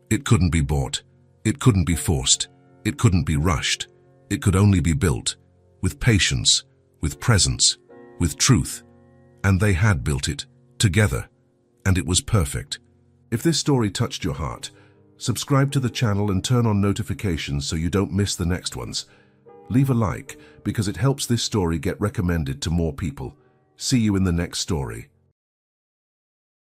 It couldn't be bought, it couldn't be forced, it couldn't be rushed. It could only be built, with patience, with presence, with truth. And they had built it, together, and it was perfect. If this story touched your heart, subscribe to the channel and turn on notifications so you don't miss the next ones. Leave a like, because it helps this story get recommended to more people. See you in the next story.